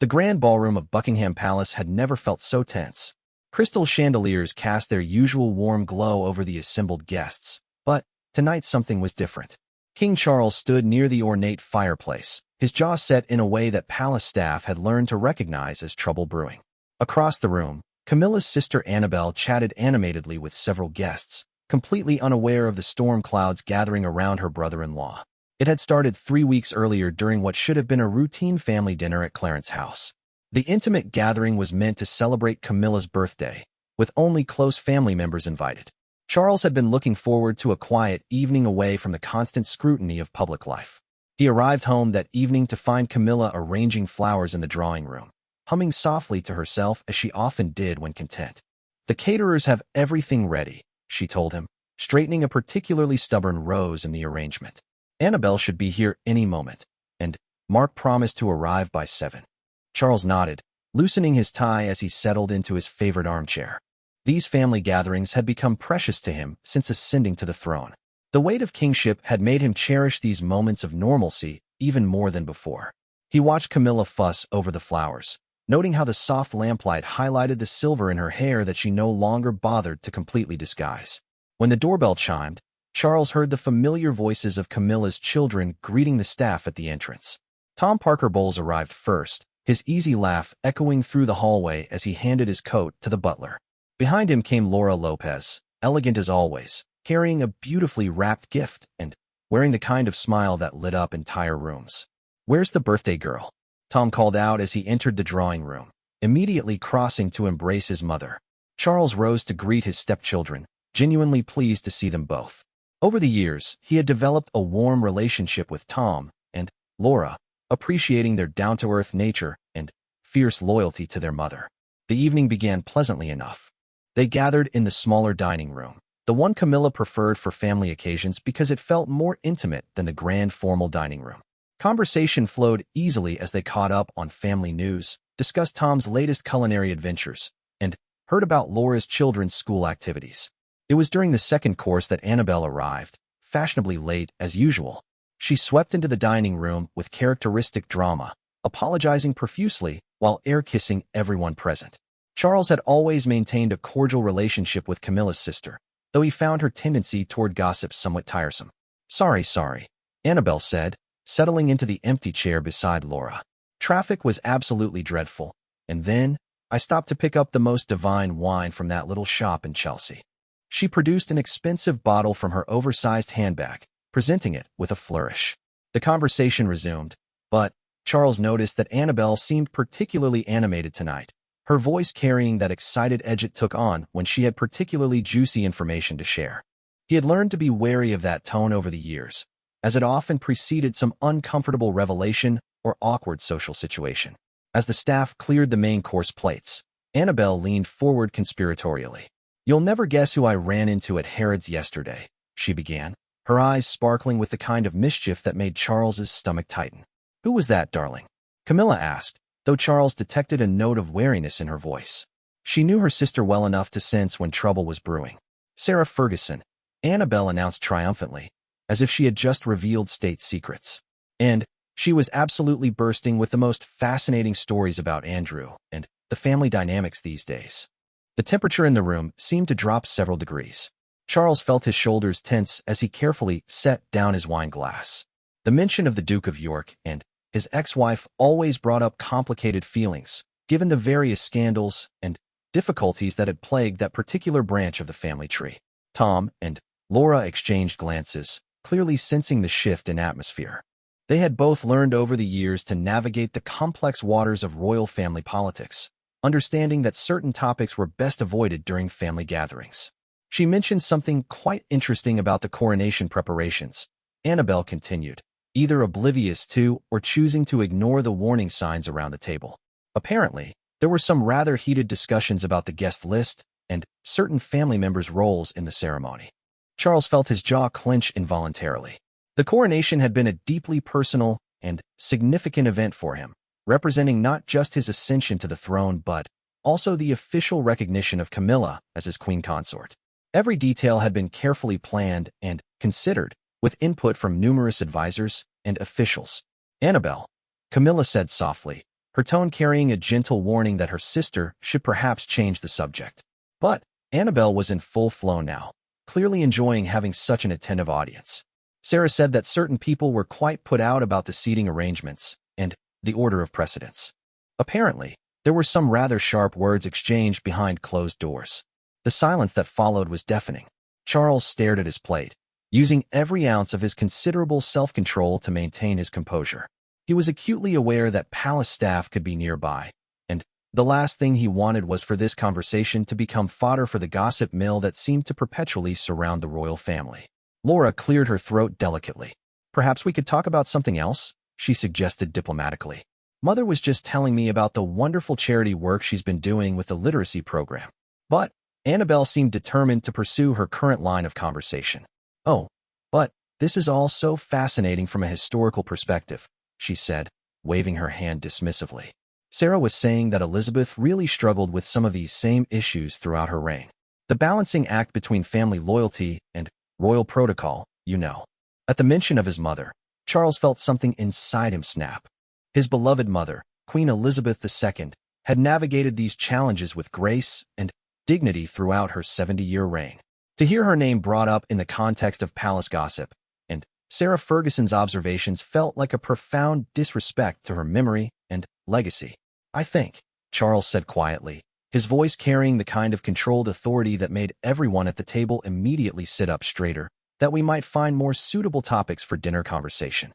The grand ballroom of Buckingham Palace had never felt so tense. Crystal chandeliers cast their usual warm glow over the assembled guests, but tonight something was different. King Charles stood near the ornate fireplace, his jaw set in a way that palace staff had learned to recognize as trouble brewing. Across the room, Camilla's sister Annabelle chatted animatedly with several guests, completely unaware of the storm clouds gathering around her brother-in-law. It had started 3 weeks earlier during what should have been a routine family dinner at Clarence's house. The intimate gathering was meant to celebrate Camilla's birthday, with only close family members invited. Charles had been looking forward to a quiet evening away from the constant scrutiny of public life. He arrived home that evening to find Camilla arranging flowers in the drawing room, humming softly to herself as she often did when content. "The caterers have everything ready," she told him, straightening a particularly stubborn rose in the arrangement. "Annabelle should be here any moment, and Mark promised to arrive by 7. Charles nodded, loosening his tie as he settled into his favorite armchair. These family gatherings had become precious to him since ascending to the throne. The weight of kingship had made him cherish these moments of normalcy even more than before. He watched Camilla fuss over the flowers, noting how the soft lamplight highlighted the silver in her hair that she no longer bothered to completely disguise. When the doorbell chimed, Charles heard the familiar voices of Camilla's children greeting the staff at the entrance. Tom Parker Bowles arrived first, his easy laugh echoing through the hallway as he handed his coat to the butler. Behind him came Laura Lopez, elegant as always, carrying a beautifully wrapped gift and wearing the kind of smile that lit up entire rooms. "Where's the birthday girl?" Tom called out as he entered the drawing room, immediately crossing to embrace his mother. Charles rose to greet his stepchildren, genuinely pleased to see them both. Over the years, he had developed a warm relationship with Tom and Laura, appreciating their down-to-earth nature and fierce loyalty to their mother. The evening began pleasantly enough. They gathered in the smaller dining room, the one Camilla preferred for family occasions because it felt more intimate than the grand formal dining room. Conversation flowed easily as they caught up on family news, discussed Tom's latest culinary adventures, and heard about Laura's children's school activities. It was during the second course that Annabelle arrived, fashionably late as usual. She swept into the dining room with characteristic drama, apologizing profusely while air-kissing everyone present. Charles had always maintained a cordial relationship with Camilla's sister, though he found her tendency toward gossip somewhat tiresome. Sorry, Annabelle said, settling into the empty chair beside Laura. "Traffic was absolutely dreadful, and then I stopped to pick up the most divine wine from that little shop in Chelsea." She produced an expensive bottle from her oversized handbag, presenting it with a flourish. The conversation resumed, but Charles noticed that Annabelle seemed particularly animated tonight, her voice carrying that excited edge it took on when she had particularly juicy information to share. He had learned to be wary of that tone over the years, as it often preceded some uncomfortable revelation or awkward social situation. As the staff cleared the main course plates, Annabelle leaned forward conspiratorially. "You'll never guess who I ran into at Harrods yesterday," she began, her eyes sparkling with the kind of mischief that made Charles's stomach tighten. "Who was that, darling?" Camilla asked, though Charles detected a note of wariness in her voice. She knew her sister well enough to sense when trouble was brewing. "Sarah Ferguson," Annabelle announced triumphantly, as if she had just revealed state secrets. And she was absolutely bursting with the most fascinating stories about Andrew and the family dynamics these days. The temperature in the room seemed to drop several degrees. Charles felt his shoulders tense as he carefully set down his wine glass. The mention of the Duke of York and his ex-wife always brought up complicated feelings, given the various scandals and difficulties that had plagued that particular branch of the family tree. Tom and Laura exchanged glances, clearly sensing the shift in atmosphere. They had both learned over the years to navigate the complex waters of royal family politics, understanding that certain topics were best avoided during family gatherings. She mentioned something quite interesting about the coronation preparations. Annabelle continued, either oblivious to or choosing to ignore the warning signs around the table. Apparently, there were some rather heated discussions about the guest list and certain family members' roles in the ceremony. Charles felt his jaw clench involuntarily. The coronation had been a deeply personal and significant event for him, representing not just his ascension to the throne but also the official recognition of Camilla as his queen consort. Every detail had been carefully planned and considered, with input from numerous advisors and officials. "Annabelle," Camilla said softly, her tone carrying a gentle warning that her sister should perhaps change the subject. But Annabelle was in full flow now, clearly enjoying having such an attentive audience. Sarah said that certain people were quite put out about the seating arrangements and the order of precedence. Apparently, there were some rather sharp words exchanged behind closed doors. The silence that followed was deafening. Charles stared at his plate, using every ounce of his considerable self-control to maintain his composure. He was acutely aware that palace staff could be nearby, and the last thing he wanted was for this conversation to become fodder for the gossip mill that seemed to perpetually surround the royal family. Laura cleared her throat delicately. "Perhaps we could talk about something else," she suggested diplomatically. "Mother was just telling me about the wonderful charity work she's been doing with the literacy program." But Annabelle seemed determined to pursue her current line of conversation. "Oh, but this is all so fascinating from a historical perspective," she said, waving her hand dismissively. Sarah was saying that Elizabeth really struggled with some of these same issues throughout her reign. The balancing act between family loyalty and royal protocol, you know. At the mention of his mother, Charles felt something inside him snap. His beloved mother, Queen Elizabeth II, had navigated these challenges with grace and dignity throughout her 70-year reign. To hear her name brought up in the context of palace gossip and Sarah Ferguson's observations felt like a profound disrespect to her memory and legacy. "I think," Charles said quietly, his voice carrying the kind of controlled authority that made everyone at the table immediately sit up straighter, "that we might find more suitable topics for dinner conversation."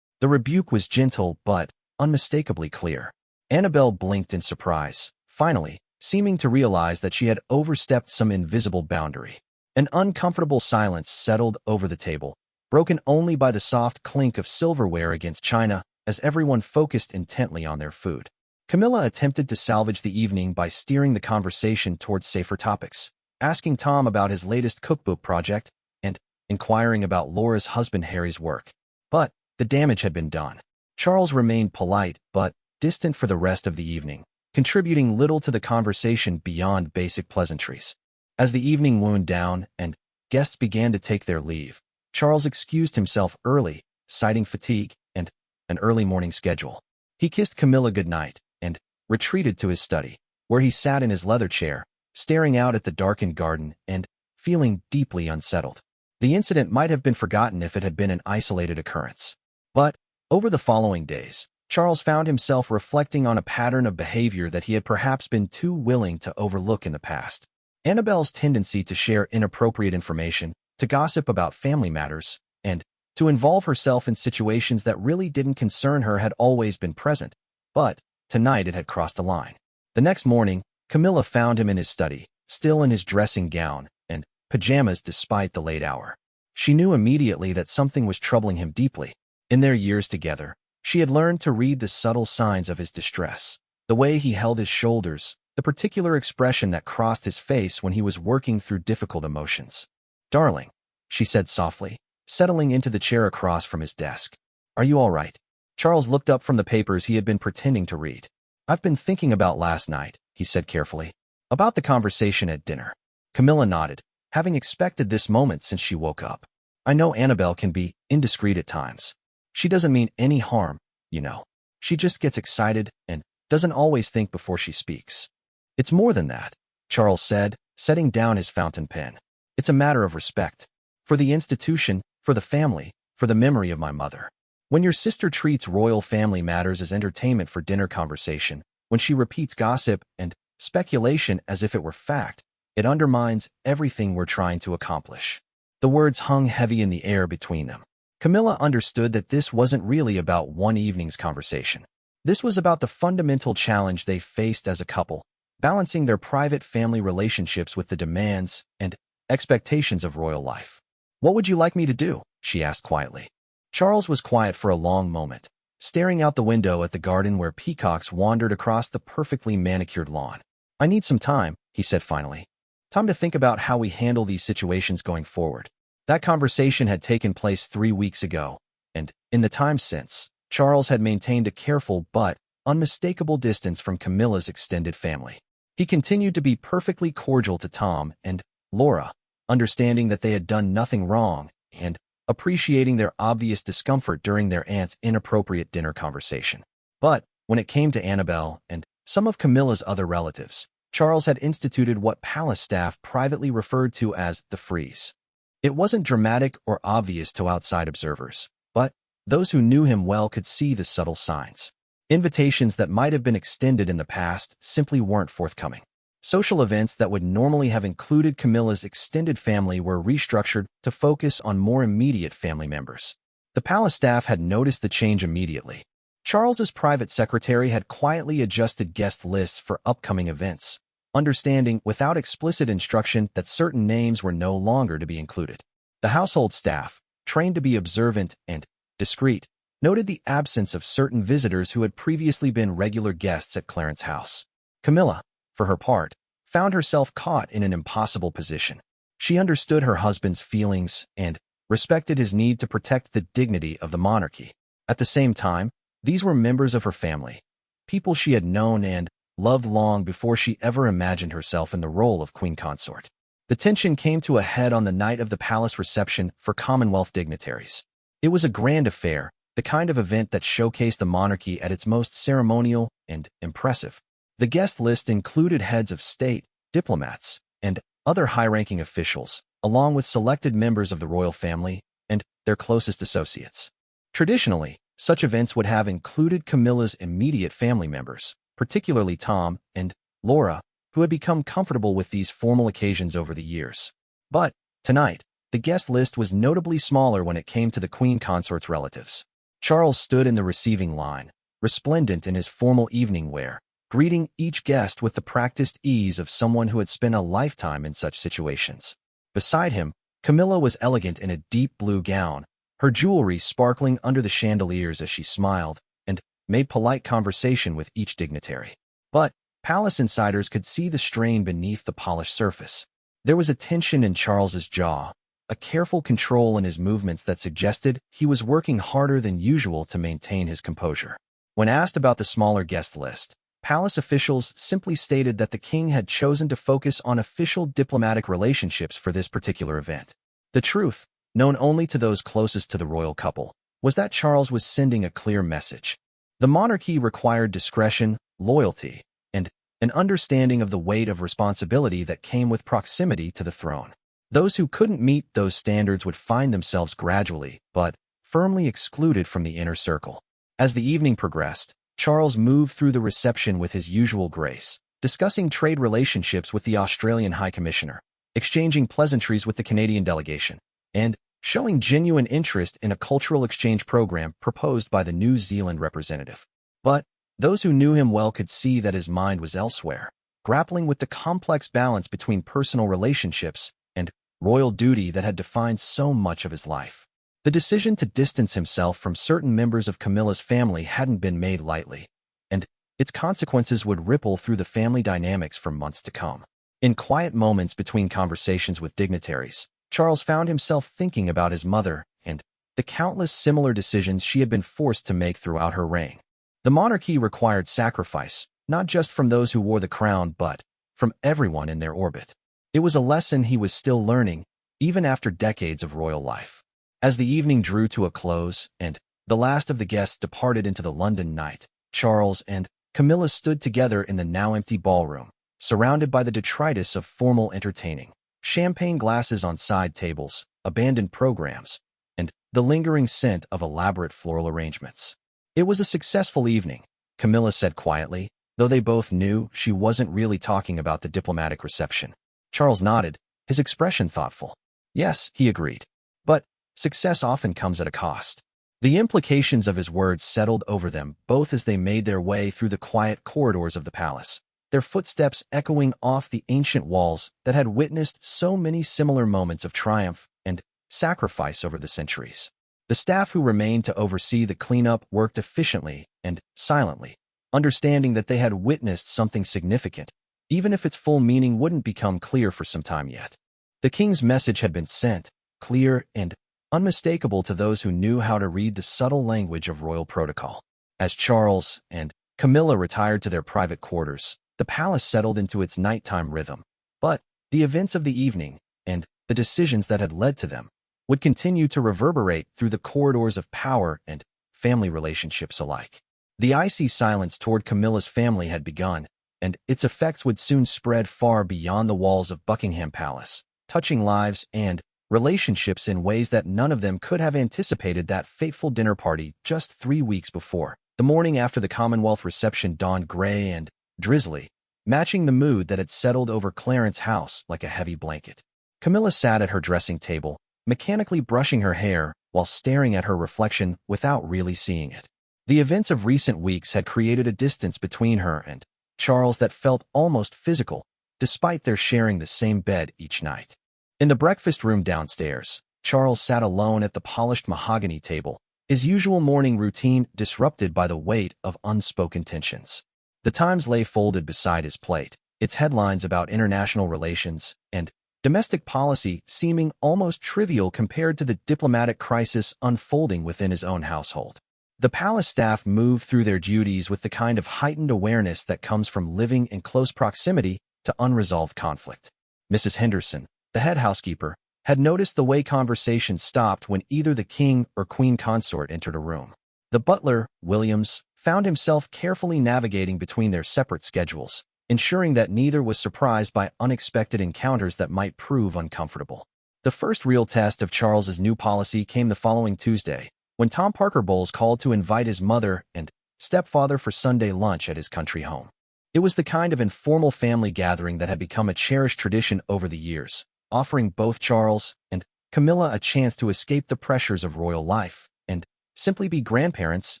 The rebuke was gentle but unmistakably clear. Annabelle blinked in surprise, finally, seeming to realize that she had overstepped some invisible boundary. An uncomfortable silence settled over the table, broken only by the soft clink of silverware against china as everyone focused intently on their food. Camilla attempted to salvage the evening by steering the conversation towards safer topics, asking Tom about his latest cookbook project and inquiring about Laura's husband Harry's work. But the damage had been done. Charles remained polite but distant for the rest of the evening, contributing little to the conversation beyond basic pleasantries. As the evening wound down and guests began to take their leave, Charles excused himself early, citing fatigue and an early morning schedule. He kissed Camilla goodnight and retreated to his study, where he sat in his leather chair, staring out at the darkened garden and feeling deeply unsettled. The incident might have been forgotten if it had been an isolated occurrence. But over the following days, Charles found himself reflecting on a pattern of behavior that he had perhaps been too willing to overlook in the past. Annabelle's tendency to share inappropriate information, to gossip about family matters, and to involve herself in situations that really didn't concern her had always been present, but tonight it had crossed a line. The next morning, Camilla found him in his study, still in his dressing gown and pajamas despite the late hour. She knew immediately that something was troubling him deeply. In their years together, she had learned to read the subtle signs of his distress, the way he held his shoulders, the particular expression that crossed his face when he was working through difficult emotions. "Darling," she said softly, settling into the chair across from his desk. "Are you all right?" Charles looked up from the papers he had been pretending to read. "I've been thinking about last night," he said carefully. "About the conversation at dinner." Camilla nodded, having expected this moment since she woke up. "I know Annabelle can be indiscreet at times. She doesn't mean any harm, you know. She just gets excited and doesn't always think before she speaks." "It's more than that," Charles said, setting down his fountain pen. "It's a matter of respect. For the institution, for the family, for the memory of my mother. When your sister treats royal family matters as entertainment for dinner conversation, when she repeats gossip and speculation as if it were fact, it undermines everything we're trying to accomplish." The words hung heavy in the air between them. Camilla understood that this wasn't really about one evening's conversation. This was about the fundamental challenge they faced as a couple, balancing their private family relationships with the demands and expectations of royal life. "What would you like me to do?" she asked quietly. Charles was quiet for a long moment, staring out the window at the garden where peacocks wandered across the perfectly manicured lawn. "I need some time," he said finally. "Time to think about how we handle these situations going forward." That conversation had taken place 3 weeks ago, and in the time since, Charles had maintained a careful but unmistakable distance from Camilla's extended family. He continued to be perfectly cordial to Tom and Laura, understanding that they had done nothing wrong and appreciating their obvious discomfort during their aunt's inappropriate dinner conversation. But When it came to Annabelle and some of Camilla's other relatives, Charles had instituted what palace staff privately referred to as the freeze. It wasn't dramatic or obvious to outside observers, but those who knew him well could see the subtle signs. Invitations that might have been extended in the past simply weren't forthcoming. Social events that would normally have included Camilla's extended family were restructured to focus on more immediate family members. The palace staff had noticed the change immediately. Charles's private secretary had quietly adjusted guest lists for upcoming events, understanding without explicit instruction that certain names were no longer to be included. The household staff, trained to be observant and discreet, noted the absence of certain visitors who had previously been regular guests at Clarence's house. Camilla, for her part, found herself caught in an impossible position. She understood her husband's feelings and respected his need to protect the dignity of the monarchy. At the same time, these were members of her family, people she had known and loved long before she ever imagined herself in the role of queen consort. The tension came to a head on the night of the palace reception for Commonwealth dignitaries. It was a grand affair, the kind of event that showcased the monarchy at its most ceremonial and impressive. The guest list included heads of state, diplomats, and other high-ranking officials, along with selected members of the royal family and their closest associates. Traditionally, such events would have included Camilla's immediate family members, particularly Tom and Laura, who had become comfortable with these formal occasions over the years. But tonight, the guest list was notably smaller when it came to the queen consort's relatives. Charles stood in the receiving line, resplendent in his formal evening wear, greeting each guest with the practiced ease of someone who had spent a lifetime in such situations. Beside him, Camilla was elegant in a deep blue gown, her jewelry sparkling under the chandeliers as she smiled and made polite conversation with each dignitary. But palace insiders could see the strain beneath the polished surface. There was a tension in Charles's jaw, a careful control in his movements that suggested he was working harder than usual to maintain his composure. When asked about the smaller guest list, palace officials simply stated that the king had chosen to focus on official diplomatic relationships for this particular event. The truth, known only to those closest to the royal couple, was that Charles was sending a clear message. The monarchy required discretion, loyalty, and an understanding of the weight of responsibility that came with proximity to the throne. Those who couldn't meet those standards would find themselves gradually, but firmly excluded from the inner circle. As the evening progressed, Charles moved through the reception with his usual grace, discussing trade relationships with the Australian High Commissioner, exchanging pleasantries with the Canadian delegation, and showing genuine interest in a cultural exchange program proposed by the New Zealand representative. But those who knew him well could see that his mind was elsewhere, grappling with the complex balance between personal relationships and royal duty that had defined so much of his life. The decision to distance himself from certain members of Camilla's family hadn't been made lightly, and its consequences would ripple through the family dynamics for months to come. In quiet moments between conversations with dignitaries, Charles found himself thinking about his mother and the countless similar decisions she had been forced to make throughout her reign. The monarchy required sacrifice, not just from those who wore the crown, but from everyone in their orbit. It was a lesson he was still learning, even after decades of royal life. As the evening drew to a close and the last of the guests departed into the London night, Charles and Camilla stood together in the now-empty ballroom, surrounded by the detritus of formal entertaining, champagne glasses on side tables, abandoned programs, and the lingering scent of elaborate floral arrangements. It was a successful evening, Camilla said quietly, though they both knew she wasn't really talking about the diplomatic reception. Charles nodded, his expression thoughtful. Yes, he agreed. But success often comes at a cost. The implications of his words settled over them both as they made their way through the quiet corridors of the palace, their footsteps echoing off the ancient walls that had witnessed so many similar moments of triumph and sacrifice over the centuries. The staff who remained to oversee the cleanup worked efficiently and silently, understanding that they had witnessed something significant, even if its full meaning wouldn't become clear for some time yet. The king's message had been sent, clear and unmistakable to those who knew how to read the subtle language of royal protocol. As Charles and Camilla retired to their private quarters, the palace settled into its nighttime rhythm. But the events of the evening, and the decisions that had led to them, would continue to reverberate through the corridors of power and family relationships alike. The icy silence toward Camilla's family had begun, and its effects would soon spread far beyond the walls of Buckingham Palace, touching lives and relationships in ways that none of them could have anticipated. That fateful dinner party just 3 weeks before. The morning after the Commonwealth reception dawned gray and drizzly, matching the mood that had settled over Clarence's house like a heavy blanket. Camilla sat at her dressing table, mechanically brushing her hair while staring at her reflection without really seeing it. The events of recent weeks had created a distance between her and Charles that felt almost physical, despite their sharing the same bed each night. In the breakfast room downstairs, Charles sat alone at the polished mahogany table, his usual morning routine disrupted by the weight of unspoken tensions. The Times lay folded beside his plate, its headlines about international relations and domestic policy seeming almost trivial compared to the diplomatic crisis unfolding within his own household. The palace staff moved through their duties with the kind of heightened awareness that comes from living in close proximity to unresolved conflict. Mrs. Henderson, the head housekeeper, had noticed the way conversation stopped when either the king or queen consort entered a room. The butler, Williams, found himself carefully navigating between their separate schedules, ensuring that neither was surprised by unexpected encounters that might prove uncomfortable. The first real test of Charles's new policy came the following Tuesday, when Tom Parker Bowles called to invite his mother and stepfather for Sunday lunch at his country home. It was the kind of informal family gathering that had become a cherished tradition over the years, offering both Charles and Camilla a chance to escape the pressures of royal life and simply be grandparents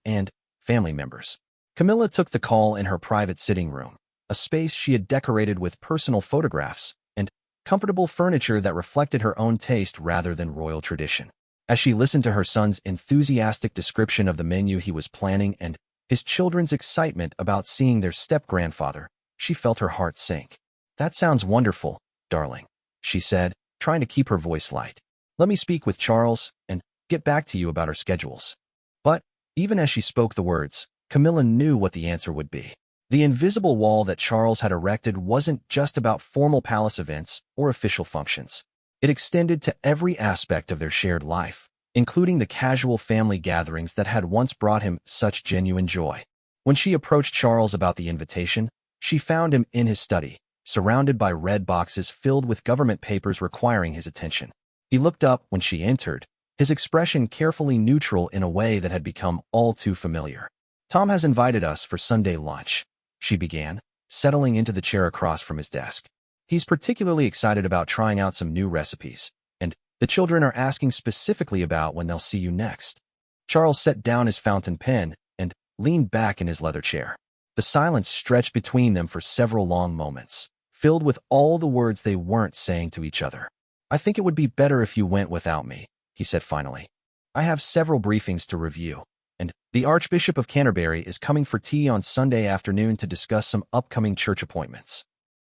and family members. Camilla took the call in her private sitting room, a space she had decorated with personal photographs and comfortable furniture that reflected her own taste rather than royal tradition. As she listened to her son's enthusiastic description of the menu he was planning and his children's excitement about seeing their step-grandfather, she felt her heart sink. "That sounds wonderful, darling," she said, trying to keep her voice light. "Let me speak with Charles and get back to you about our schedules." But even as she spoke the words, Camilla knew what the answer would be. The invisible wall that Charles had erected wasn't just about formal palace events or official functions. It extended to every aspect of their shared life, including the casual family gatherings that had once brought him such genuine joy. When she approached Charles about the invitation, she found him in his study, surrounded by red boxes filled with government papers requiring his attention. He looked up when she entered, his expression carefully neutral in a way that had become all too familiar. "Tom has invited us for Sunday lunch," she began, settling into the chair across from his desk. "He's particularly excited about trying out some new recipes, and the children are asking specifically about when they'll see you next." Charles set down his fountain pen and leaned back in his leather chair. The silence stretched between them for several long moments, filled with all the words they weren't saying to each other. "I think it would be better if you went without me," he said finally. "I have several briefings to review, and the Archbishop of Canterbury is coming for tea on Sunday afternoon to discuss some upcoming church appointments."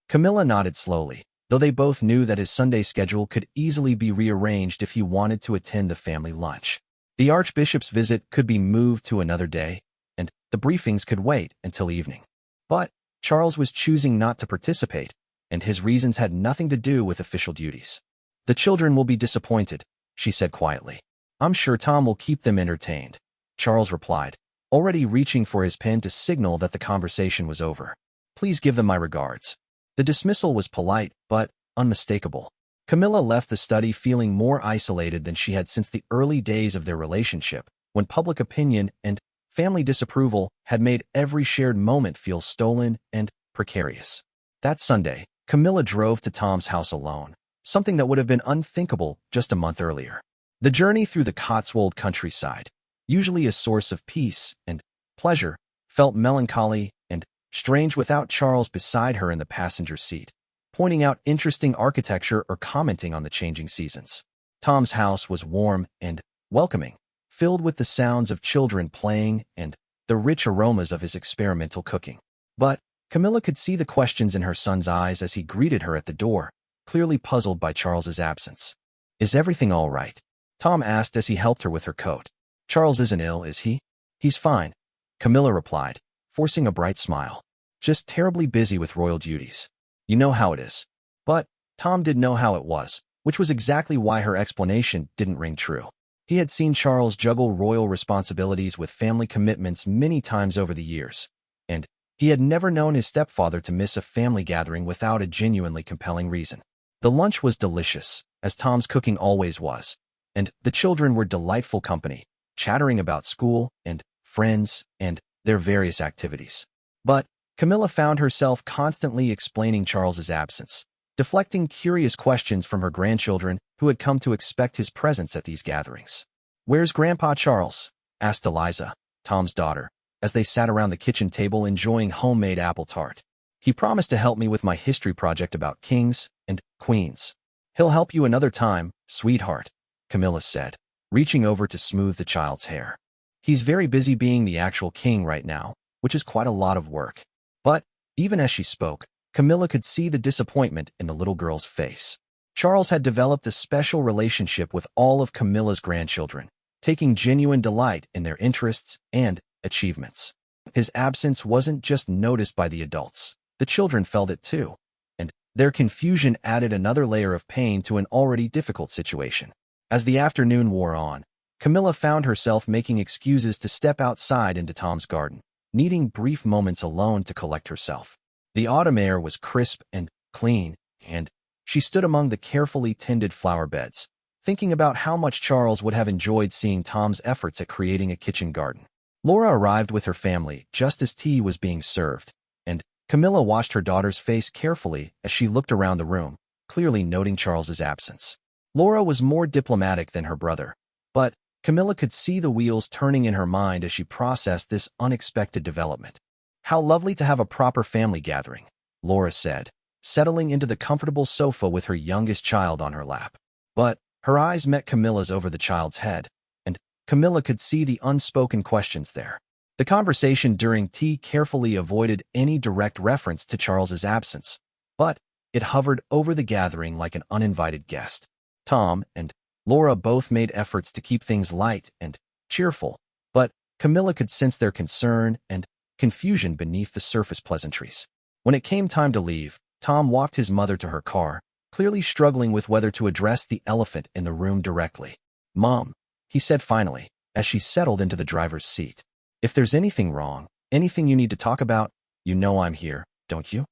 Camilla nodded slowly, though they both knew that his Sunday schedule could easily be rearranged if he wanted to attend the family lunch. The Archbishop's visit could be moved to another day, and the briefings could wait until evening. But Charles was choosing not to participate, and his reasons had nothing to do with official duties. "The children will be disappointed," she said quietly. "I'm sure Tom will keep them entertained," Charles replied, already reaching for his pen to signal that the conversation was over. "Please give them my regards." The dismissal was polite, but unmistakable. Camilla left the study feeling more isolated than she had since the early days of their relationship, when public opinion and family disapproval had made every shared moment feel stolen and precarious. That Sunday, Camilla drove to Tom's house alone, something that would have been unthinkable just a month earlier. The journey through the Cotswold countryside, usually a source of peace and pleasure, felt melancholy and strange without Charles beside her in the passenger seat, pointing out interesting architecture or commenting on the changing seasons. Tom's house was warm and welcoming, filled with the sounds of children playing and the rich aromas of his experimental cooking. But Camilla could see the questions in her son's eyes as he greeted her at the door, clearly puzzled by Charles's absence. "Is everything all right?" Tom asked as he helped her with her coat. "Charles isn't ill, is he?" "He's fine," Camilla replied, forcing a bright smile. "Just terribly busy with royal duties. You know how it is." But Tom did know how it was, which was exactly why her explanation didn't ring true. He had seen Charles juggle royal responsibilities with family commitments many times over the years, and he had never known his stepfather to miss a family gathering without a genuinely compelling reason. The lunch was delicious, as Tom's cooking always was, and the children were delightful company, chattering about school and friends and their various activities. But Camilla found herself constantly explaining Charles's absence, deflecting curious questions from her grandchildren who had come to expect his presence at these gatherings. "Where's Grandpa Charles?" asked Eliza, Tom's daughter, as they sat around the kitchen table enjoying homemade apple tart. "He promised to help me with my history project about kings and queens." "He'll help you another time, sweetheart," Camilla said, reaching over to smooth the child's hair. "He's very busy being the actual king right now, which is quite a lot of work." But even as she spoke, Camilla could see the disappointment in the little girl's face. Charles had developed a special relationship with all of Camilla's grandchildren, taking genuine delight in their interests and achievements. His absence wasn't just noticed by the adults. The children felt it too, and their confusion added another layer of pain to an already difficult situation. As the afternoon wore on, Camilla found herself making excuses to step outside into Tom's garden, needing brief moments alone to collect herself. The autumn air was crisp and clean, and she stood among the carefully tended flower beds, thinking about how much Charles would have enjoyed seeing Tom's efforts at creating a kitchen garden. Laura arrived with her family just as tea was being served, and Camilla watched her daughter's face carefully as she looked around the room, clearly noting Charles's absence. Laura was more diplomatic than her brother, but Camilla could see the wheels turning in her mind as she processed this unexpected development. "How lovely to have a proper family gathering," Laura said, settling into the comfortable sofa with her youngest child on her lap. But her eyes met Camilla's over the child's head, and Camilla could see the unspoken questions there. The conversation during tea carefully avoided any direct reference to Charles's absence, but it hovered over the gathering like an uninvited guest. Tom and Laura both made efforts to keep things light and cheerful, but Camilla could sense their concern and confusion beneath the surface pleasantries. When it came time to leave, Tom walked his mother to her car, clearly struggling with whether to address the elephant in the room directly. "Mom," he said finally, as she settled into the driver's seat. "If there's anything wrong, anything you need to talk about, you know I'm here, don't you?"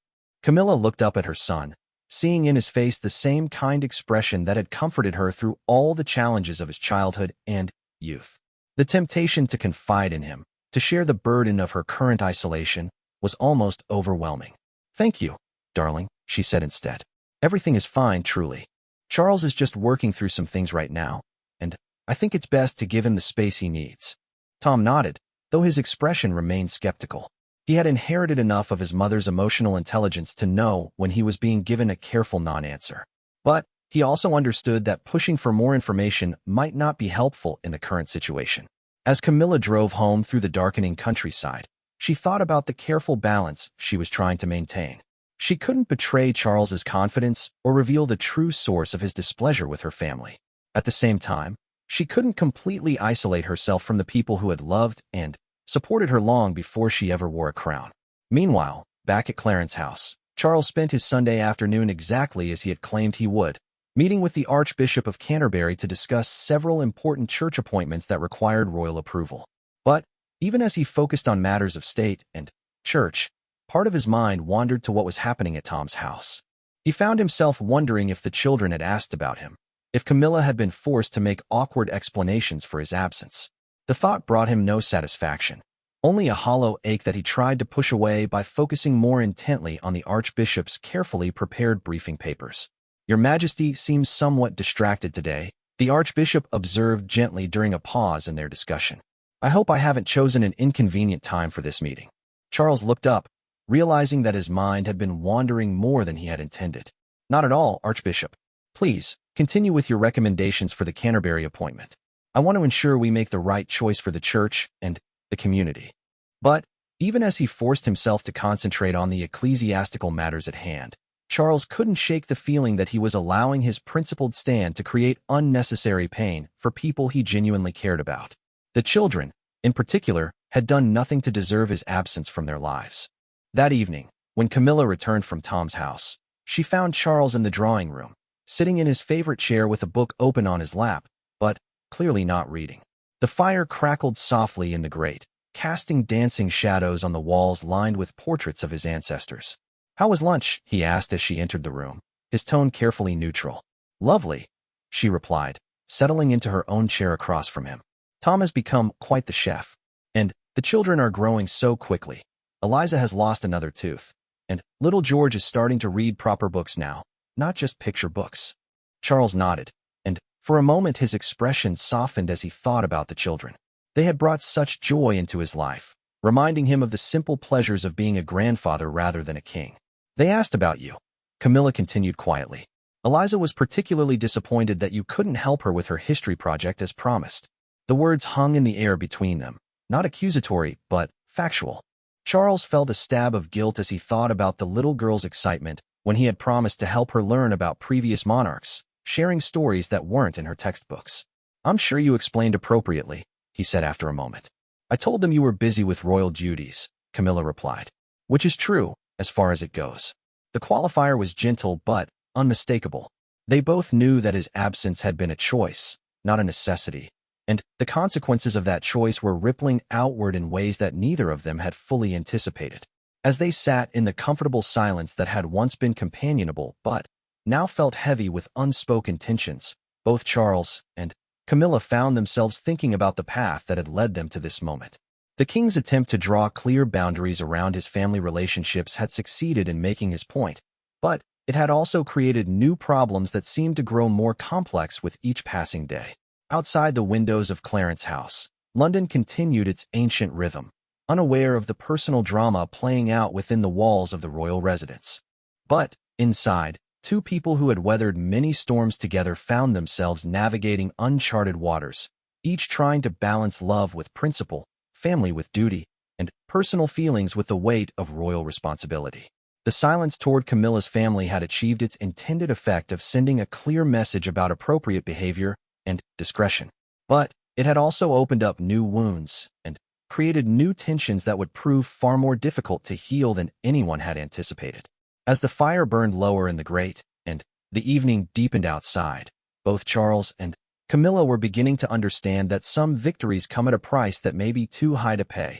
Camilla looked up at her son, seeing in his face the same kind expression that had comforted her through all the challenges of his childhood and youth. The temptation to confide in him, to share the burden of her current isolation, was almost overwhelming. "Thank you, darling," she said instead. "Everything is fine, truly. Charles is just working through some things right now, and I think it's best to give him the space he needs." Tom nodded, though his expression remained skeptical. He had inherited enough of his mother's emotional intelligence to know when he was being given a careful non-answer. But he also understood that pushing for more information might not be helpful in the current situation. As Camilla drove home through the darkening countryside, she thought about the careful balance she was trying to maintain. She couldn't betray Charles's confidence or reveal the true source of his displeasure with her family. At the same time, she couldn't completely isolate herself from the people who had loved and supported her long before she ever wore a crown. Meanwhile, back at Clarence's house, Charles spent his Sunday afternoon exactly as he had claimed he would, meeting with the Archbishop of Canterbury to discuss several important church appointments that required royal approval. But even as he focused on matters of state and church, part of his mind wandered to what was happening at Tom's house. He found himself wondering if the children had asked about him, if Camilla had been forced to make awkward explanations for his absence. The thought brought him no satisfaction, only a hollow ache that he tried to push away by focusing more intently on the Archbishop's carefully prepared briefing papers. "Your Majesty seems somewhat distracted today," the Archbishop observed gently during a pause in their discussion. "I hope I haven't chosen an inconvenient time for this meeting." Charles looked up, realizing that his mind had been wandering more than he had intended. "Not at all, Archbishop. Please, continue with your recommendations for the Canterbury appointment. I want to ensure we make the right choice for the church and the community." But even as he forced himself to concentrate on the ecclesiastical matters at hand, Charles couldn't shake the feeling that he was allowing his principled stand to create unnecessary pain for people he genuinely cared about. The children, in particular, had done nothing to deserve his absence from their lives. That evening, when Camilla returned from Tom's house, she found Charles in the drawing room, sitting in his favorite chair with a book open on his lap, but clearly not reading. The fire crackled softly in the grate, casting dancing shadows on the walls lined with portraits of his ancestors. "How was lunch?" he asked as she entered the room, his tone carefully neutral. "Lovely," she replied, settling into her own chair across from him. "Tom has become quite the chef. And the children are growing so quickly. Eliza has lost another tooth. And little George is starting to read proper books now, not just picture books." Charles nodded, and for a moment his expression softened as he thought about the children. They had brought such joy into his life, reminding him of the simple pleasures of being a grandfather rather than a king. "They asked about you," Camilla continued quietly. "Eliza was particularly disappointed that you couldn't help her with her history project as promised." The words hung in the air between them, not accusatory, but factual. Charles felt a stab of guilt as he thought about the little girl's excitement when he had promised to help her learn about previous monarchs, sharing stories that weren't in her textbooks. "I'm sure you explained appropriately," he said after a moment. "I told them you were busy with royal duties," Camilla replied. "Which is true, as far as it goes." The qualifier was gentle but unmistakable. They both knew that his absence had been a choice, not a necessity, and the consequences of that choice were rippling outward in ways that neither of them had fully anticipated. As they sat in the comfortable silence that had once been companionable but now felt heavy with unspoken tensions, both Charles and Camilla found themselves thinking about the path that had led them to this moment. The king's attempt to draw clear boundaries around his family relationships had succeeded in making his point, but it had also created new problems that seemed to grow more complex with each passing day. Outside the windows of Clarence House, London continued its ancient rhythm, unaware of the personal drama playing out within the walls of the royal residence. But, inside, two people who had weathered many storms together found themselves navigating uncharted waters, each trying to balance love with principle, family with duty, and personal feelings with the weight of royal responsibility. The silence toward Camilla's family had achieved its intended effect of sending a clear message about appropriate behavior and discretion. But it had also opened up new wounds and created new tensions that would prove far more difficult to heal than anyone had anticipated. As the fire burned lower in the grate, and the evening deepened outside, both Charles and Camilla were beginning to understand that some victories come at a price that may be too high to pay.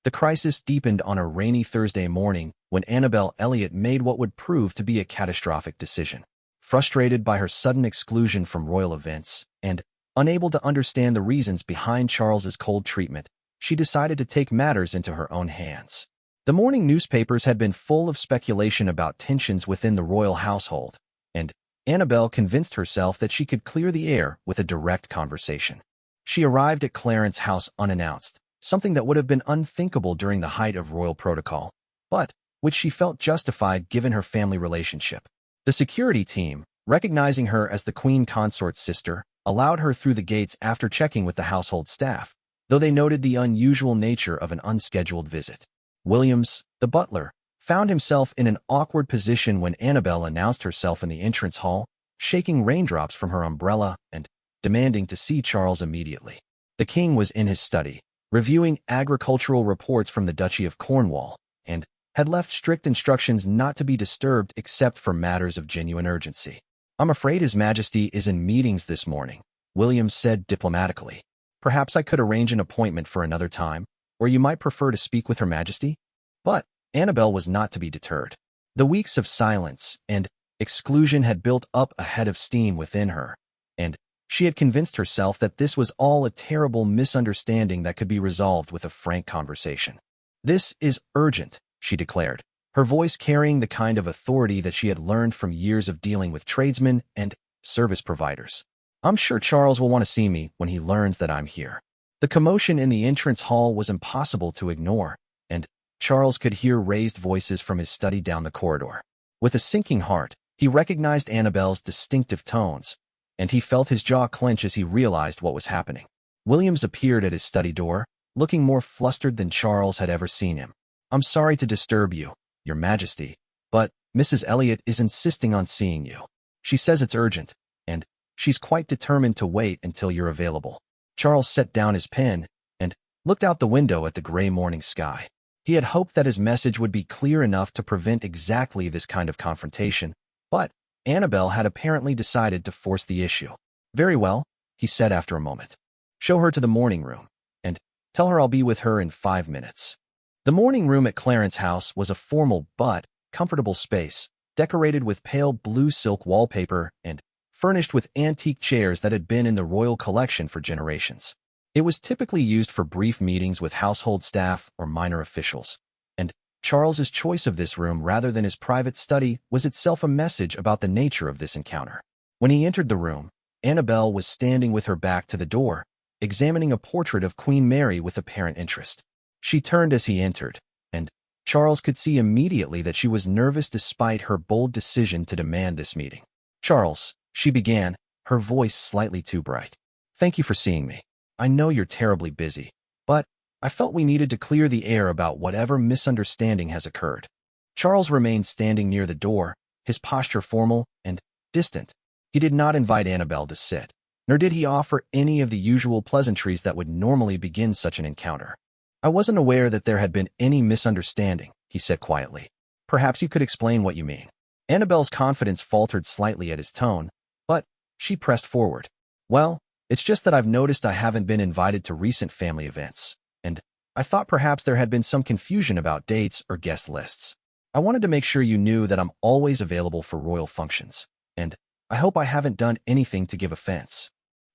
The crisis deepened on a rainy Thursday morning when Annabel Elliot made what would prove to be a catastrophic decision. Frustrated by her sudden exclusion from royal events, and unable to understand the reasons behind Charles's cold treatment, she decided to take matters into her own hands. The morning newspapers had been full of speculation about tensions within the royal household, and Annabel convinced herself that she could clear the air with a direct conversation. She arrived at Clarence House unannounced, something that would have been unthinkable during the height of royal protocol, but which she felt justified given her family relationship. The security team, recognizing her as the Queen Consort's sister, allowed her through the gates after checking with the household staff, though they noted the unusual nature of an unscheduled visit. Williams, the butler, found himself in an awkward position when Annabel announced herself in the entrance hall, shaking raindrops from her umbrella and demanding to see Charles immediately. The king was in his study, reviewing agricultural reports from the Duchy of Cornwall, and had left strict instructions not to be disturbed except for matters of genuine urgency. "I'm afraid His Majesty is in meetings this morning," Williams said diplomatically. "Perhaps I could arrange an appointment for another time, or you might prefer to speak with Her Majesty?" But Annabel was not to be deterred. The weeks of silence and exclusion had built up a head of steam within her, and she had convinced herself that this was all a terrible misunderstanding that could be resolved with a frank conversation. "This is urgent," she declared, her voice carrying the kind of authority that she had learned from years of dealing with tradesmen and service providers. "I'm sure Charles will want to see me when he learns that I'm here." The commotion in the entrance hall was impossible to ignore, and Charles could hear raised voices from his study down the corridor. With a sinking heart, he recognized Annabel's distinctive tones, and he felt his jaw clench as he realized what was happening. Williams appeared at his study door, looking more flustered than Charles had ever seen him. "I'm sorry to disturb you, Your Majesty, but Mrs. Elliot is insisting on seeing you. She says it's urgent, and she's quite determined to wait until you're available." Charles set down his pen and looked out the window at the gray morning sky. He had hoped that his message would be clear enough to prevent exactly this kind of confrontation, but Annabel had apparently decided to force the issue. "Very well," he said after a moment. Show her to the morning room, and tell her I'll be with her in 5 minutes. The morning room at Clarence's house was a formal but comfortable space, decorated with pale blue silk wallpaper and furnished with antique chairs that had been in the royal collection for generations. It was typically used for brief meetings with household staff or minor officials, and Charles's choice of this room rather than his private study was itself a message about the nature of this encounter. When he entered the room, Annabelle was standing with her back to the door, examining a portrait of Queen Mary with apparent interest. She turned as he entered, and Charles could see immediately that she was nervous despite her bold decision to demand this meeting. "Charles," she began, her voice slightly too bright. "Thank you for seeing me. I know you're terribly busy, but I felt we needed to clear the air about whatever misunderstanding has occurred." Charles remained standing near the door, his posture formal and distant. He did not invite Annabelle to sit, nor did he offer any of the usual pleasantries that would normally begin such an encounter. "I wasn't aware that there had been any misunderstanding," he said quietly. "Perhaps you could explain what you mean." Annabelle's confidence faltered slightly at his tone, but she pressed forward. "Well, it's just that I've noticed I haven't been invited to recent family events, and I thought perhaps there had been some confusion about dates or guest lists. I wanted to make sure you knew that I'm always available for royal functions, and I hope I haven't done anything to give offense."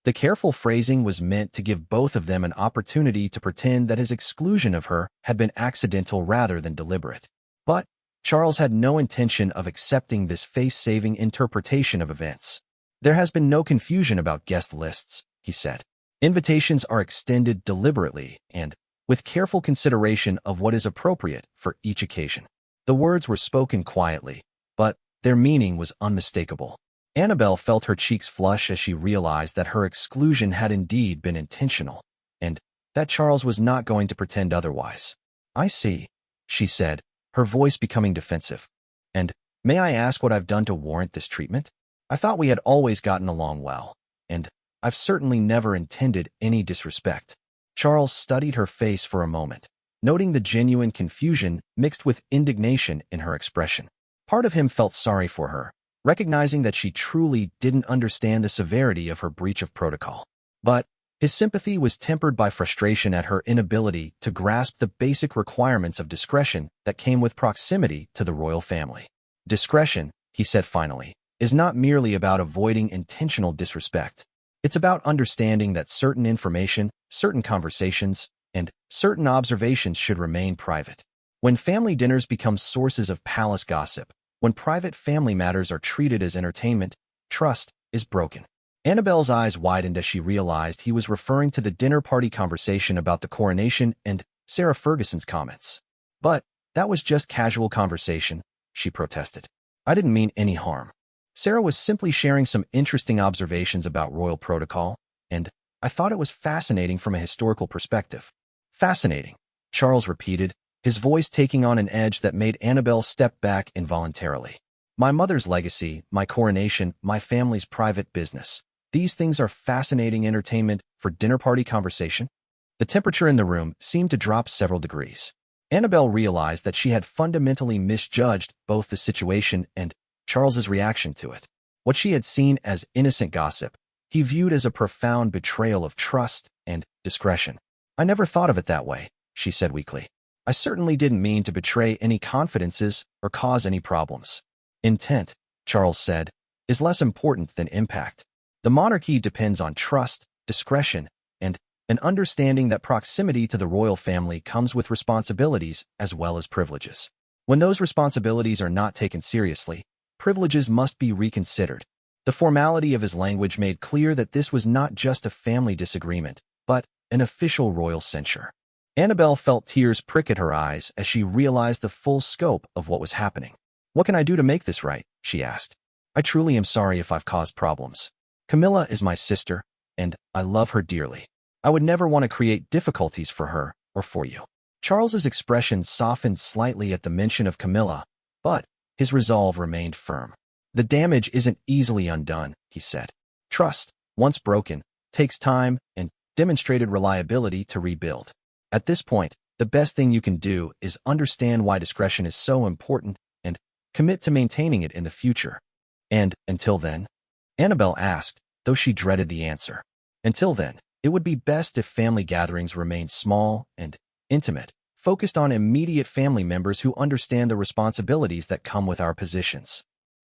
The careful phrasing was meant to give both of them an opportunity to pretend that his exclusion of her had been accidental rather than deliberate. But Charles had no intention of accepting this face-saving interpretation of events. "There has been no confusion about guest lists," he said. "Invitations are extended deliberately and with careful consideration of what is appropriate for each occasion." The words were spoken quietly, but their meaning was unmistakable. Annabelle felt her cheeks flush as she realized that her exclusion had indeed been intentional, and that Charles was not going to pretend otherwise. "I see," she said, her voice becoming defensive. "And may I ask what I've done to warrant this treatment? I thought we had always gotten along well, and I've certainly never intended any disrespect." Charles studied her face for a moment, noting the genuine confusion mixed with indignation in her expression. Part of him felt sorry for her, recognizing that she truly didn't understand the severity of her breach of protocol. But his sympathy was tempered by frustration at her inability to grasp the basic requirements of discretion that came with proximity to the royal family. "Discretion," he said finally, "is not merely about avoiding intentional disrespect. It's about understanding that certain information, certain conversations, and certain observations should remain private. When family dinners become sources of palace gossip, when private family matters are treated as entertainment, trust is broken." Annabelle's eyes widened as she realized he was referring to the dinner party conversation about the coronation and Sarah Ferguson's comments. "But that was just casual conversation," she protested. "I didn't mean any harm. Sarah was simply sharing some interesting observations about royal protocol, and I thought it was fascinating from a historical perspective." "Fascinating," Charles repeated, his voice taking on an edge that made Annabelle step back involuntarily. "My mother's legacy, my coronation, my family's private business. These things are fascinating entertainment for dinner party conversation?" The temperature in the room seemed to drop several degrees. Annabelle realized that she had fundamentally misjudged both the situation and Charles's reaction to it. What she had seen as innocent gossip, he viewed as a profound betrayal of trust and discretion. "I never thought of it that way," she said weakly. "I certainly didn't mean to betray any confidences or cause any problems." "Intent," Charles said, "is less important than impact. The monarchy depends on trust, discretion, and an understanding that proximity to the royal family comes with responsibilities as well as privileges. When those responsibilities are not taken seriously, privileges must be reconsidered." The formality of his language made clear that this was not just a family disagreement, but an official royal censure. Annabelle felt tears prick at her eyes as she realized the full scope of what was happening. "What can I do to make this right?" she asked. "I truly am sorry if I've caused problems. Camilla is my sister, and I love her dearly. I would never want to create difficulties for her or for you." Charles's expression softened slightly at the mention of Camilla, but his resolve remained firm. "The damage isn't easily undone," he said. "Trust, once broken, takes time and demonstrated reliability to rebuild. At this point, the best thing you can do is understand why discretion is so important and commit to maintaining it in the future." "And until then?" Annabelle asked, though she dreaded the answer. Until then, it would be best if family gatherings remained small and intimate, focused on immediate family members who understand the responsibilities that come with our positions.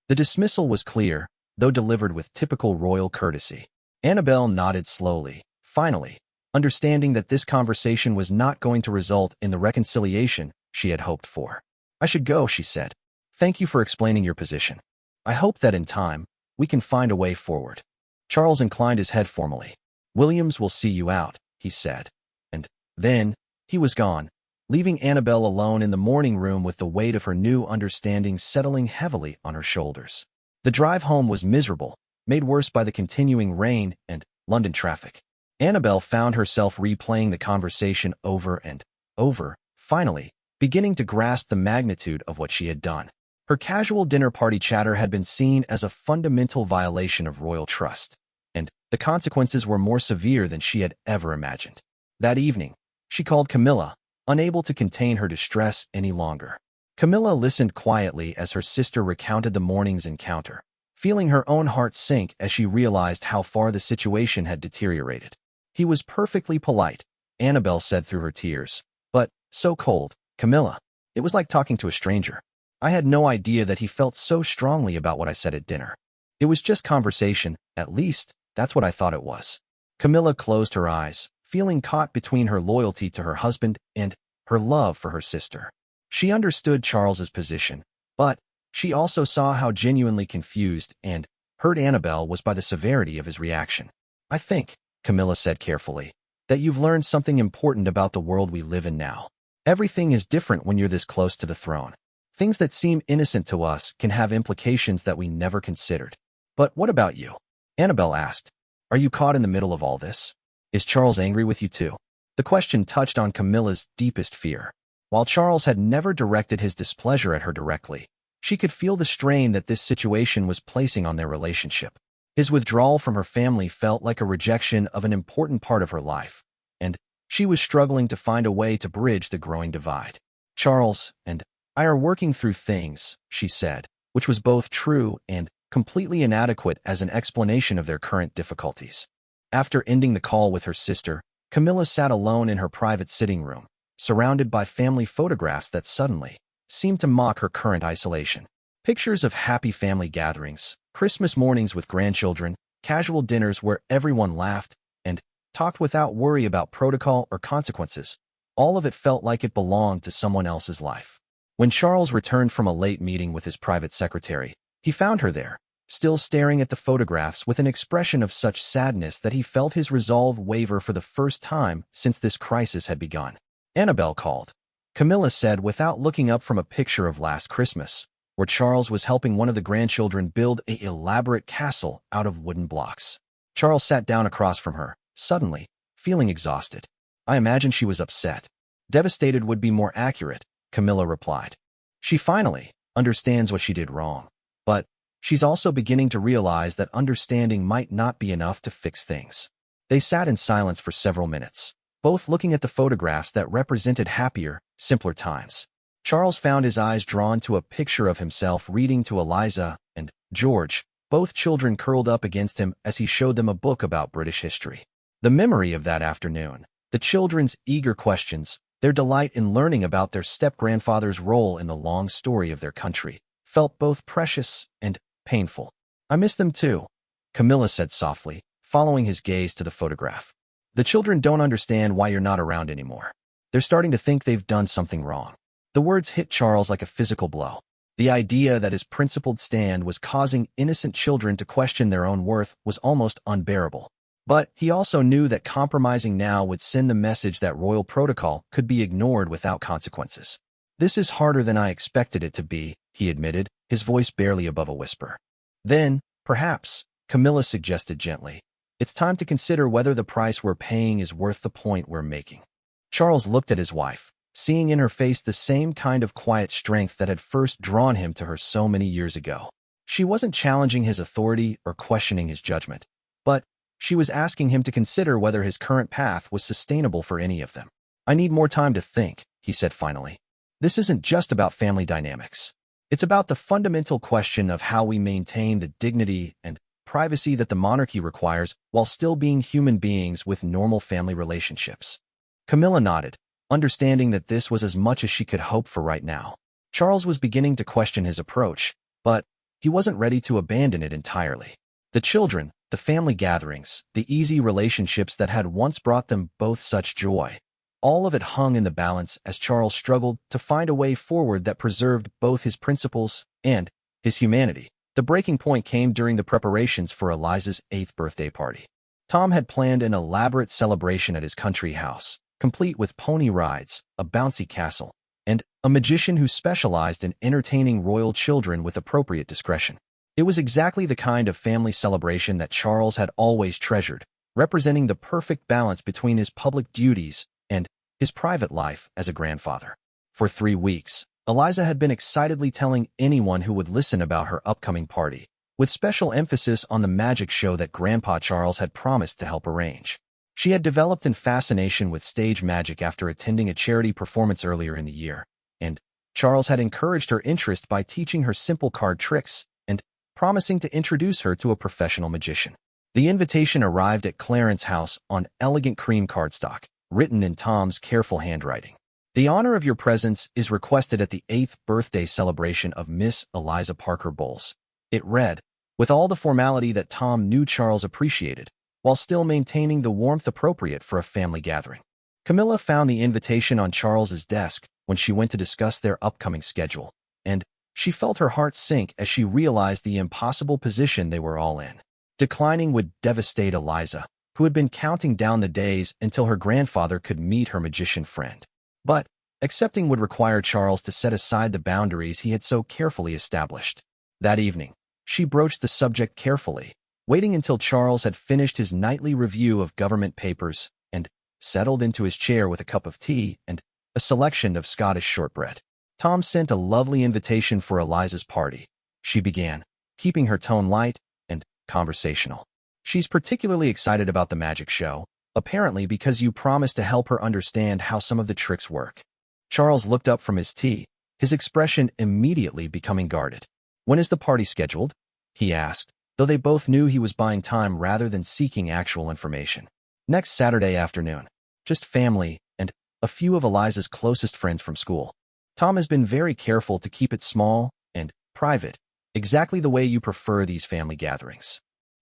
The dismissal was clear, though delivered with typical royal courtesy. Annabelle nodded slowly, finally, understanding that this conversation was not going to result in the reconciliation she had hoped for. "I should go," she said. "Thank you for explaining your position. I hope that in time, we can find a way forward." Charles inclined his head formally. "Williams will see you out," he said. And then, he was gone, leaving Annabelle alone in the morning room with the weight of her new understanding settling heavily on her shoulders. The drive home was miserable, made worse by the continuing rain and London traffic. Annabelle found herself replaying the conversation over and over, finally, beginning to grasp the magnitude of what she had done. Her casual dinner party chatter had been seen as a fundamental violation of royal trust, and the consequences were more severe than she had ever imagined. That evening, she called Camilla, unable to contain her distress any longer. Camilla listened quietly as her sister recounted the morning's encounter, feeling her own heart sink as she realized how far the situation had deteriorated. "He was perfectly polite," Annabelle said through her tears, "but so cold, Camilla. It was like talking to a stranger. I had no idea that he felt so strongly about what I said at dinner. It was just conversation, at least, that's what I thought it was." Camilla closed her eyes, feeling caught between her loyalty to her husband and her love for her sister. She understood Charles's position, but she also saw how genuinely confused and hurt Annabelle was by the severity of his reaction. "I think," Camilla said carefully, "that you've learned something important about the world we live in now. Everything is different when you're this close to the throne. Things that seem innocent to us can have implications that we never considered." "But what about you?" Annabelle asked. "Are you caught in the middle of all this? Is Charles angry with you too?" The question touched on Camilla's deepest fear. While Charles had never directed his displeasure at her directly, she could feel the strain that this situation was placing on their relationship. His withdrawal from her family felt like a rejection of an important part of her life, and she was struggling to find a way to bridge the growing divide. "Charles and I are working through things," she said, which was both true and completely inadequate as an explanation of their current difficulties. After ending the call with her sister, Camilla sat alone in her private sitting room, surrounded by family photographs that suddenly seemed to mock her current isolation. Pictures of happy family gatherings, Christmas mornings with grandchildren, casual dinners where everyone laughed and talked without worry about protocol or consequences. All of it felt like it belonged to someone else's life. When Charles returned from a late meeting with his private secretary, he found her there, still staring at the photographs with an expression of such sadness that he felt his resolve waver for the first time since this crisis had begun. "Annabelle called," Camilla said without looking up from a picture of last Christmas, where Charles was helping one of the grandchildren build an elaborate castle out of wooden blocks. Charles sat down across from her, suddenly, feeling exhausted. "I imagine she was upset." "Devastated would be more accurate," Camilla replied. "She finally understands what she did wrong, but she's also beginning to realize that understanding might not be enough to fix things." They sat in silence for several minutes, both looking at the photographs that represented happier, simpler times. Charles found his eyes drawn to a picture of himself reading to Eliza and George, both children curled up against him as he showed them a book about British history. The memory of that afternoon, the children's eager questions, their delight in learning about their step-grandfather's role in the long story of their country, felt both precious and painful. "I miss them too," Camilla said softly, following his gaze to the photograph. "The children don't understand why you're not around anymore. They're starting to think they've done something wrong." The words hit Charles like a physical blow. The idea that his principled stand was causing innocent children to question their own worth was almost unbearable. But he also knew that compromising now would send the message that royal protocol could be ignored without consequences. "This is harder than I expected it to be," he admitted, his voice barely above a whisper. "Then, perhaps," Camilla suggested gently, "it's time to consider whether the price we're paying is worth the point we're making." Charles looked at his wife, seeing in her face the same kind of quiet strength that had first drawn him to her so many years ago. She wasn't challenging his authority or questioning his judgment, but she was asking him to consider whether his current path was sustainable for any of them. "I need more time to think," he said finally. "This isn't just about family dynamics. It's about the fundamental question of how we maintain the dignity and privacy that the monarchy requires while still being human beings with normal family relationships. Camilla nodded, understanding that this was as much as she could hope for right now. Charles was beginning to question his approach, but he wasn't ready to abandon it entirely. The children, the family gatherings, the easy relationships that had once brought them both such joy, all of it hung in the balance as Charles struggled to find a way forward that preserved both his principles and his humanity. The breaking point came during the preparations for Eliza's 8th birthday party. Tom had planned an elaborate celebration at his country house, complete with pony rides, a bouncy castle, and a magician who specialized in entertaining royal children with appropriate discretion. It was exactly the kind of family celebration that Charles had always treasured, representing the perfect balance between his public duties and his private life as a grandfather. For 3 weeks, Eliza had been excitedly telling anyone who would listen about her upcoming party, with special emphasis on the magic show that Grandpa Charles had promised to help arrange. She had developed an fascination with stage magic after attending a charity performance earlier in the year, and Charles had encouraged her interest by teaching her simple card tricks and promising to introduce her to a professional magician. The invitation arrived at Clarence's house on elegant cream cardstock, written in Tom's careful handwriting. The honor of your presence is requested at the 8th birthday celebration of Miss Eliza Parker Bowles. It read, with all the formality that Tom knew Charles appreciated, while still maintaining the warmth appropriate for a family gathering. Camilla found the invitation on Charles's desk when she went to discuss their upcoming schedule, and she felt her heart sink as she realized the impossible position they were all in. Declining would devastate Eliza, who had been counting down the days until her grandfather could meet her magician friend. But accepting would require Charles to set aside the boundaries he had so carefully established. That evening, she broached the subject carefully, waiting until Charles had finished his nightly review of government papers and settled into his chair with a cup of tea and a selection of Scottish shortbread. Tom sent a lovely invitation for Eliza's party, she began, keeping her tone light and conversational. She's particularly excited about the magic show, apparently because you promised to help her understand how some of the tricks work. Charles looked up from his tea, his expression immediately becoming guarded. When is the party scheduled? He asked, though they both knew he was buying time rather than seeking actual information. Next Saturday afternoon. Just family and a few of Eliza's closest friends from school. Tom has been very careful to keep it small and private, exactly the way you prefer these family gatherings.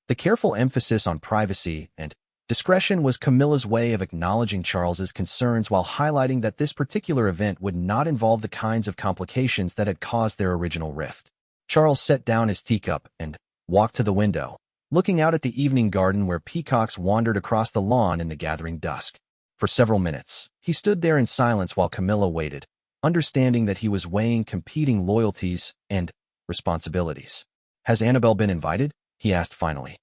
The careful emphasis on privacy and discretion was Camilla's way of acknowledging Charles's concerns while highlighting that this particular event would not involve the kinds of complications that had caused their original rift. Charles set down his teacup and walked to the window, looking out at the evening garden where peacocks wandered across the lawn in the gathering dusk. For several minutes, he stood there in silence while Camilla waited, understanding that he was weighing competing loyalties and responsibilities. Has Annabelle been invited? He asked finally.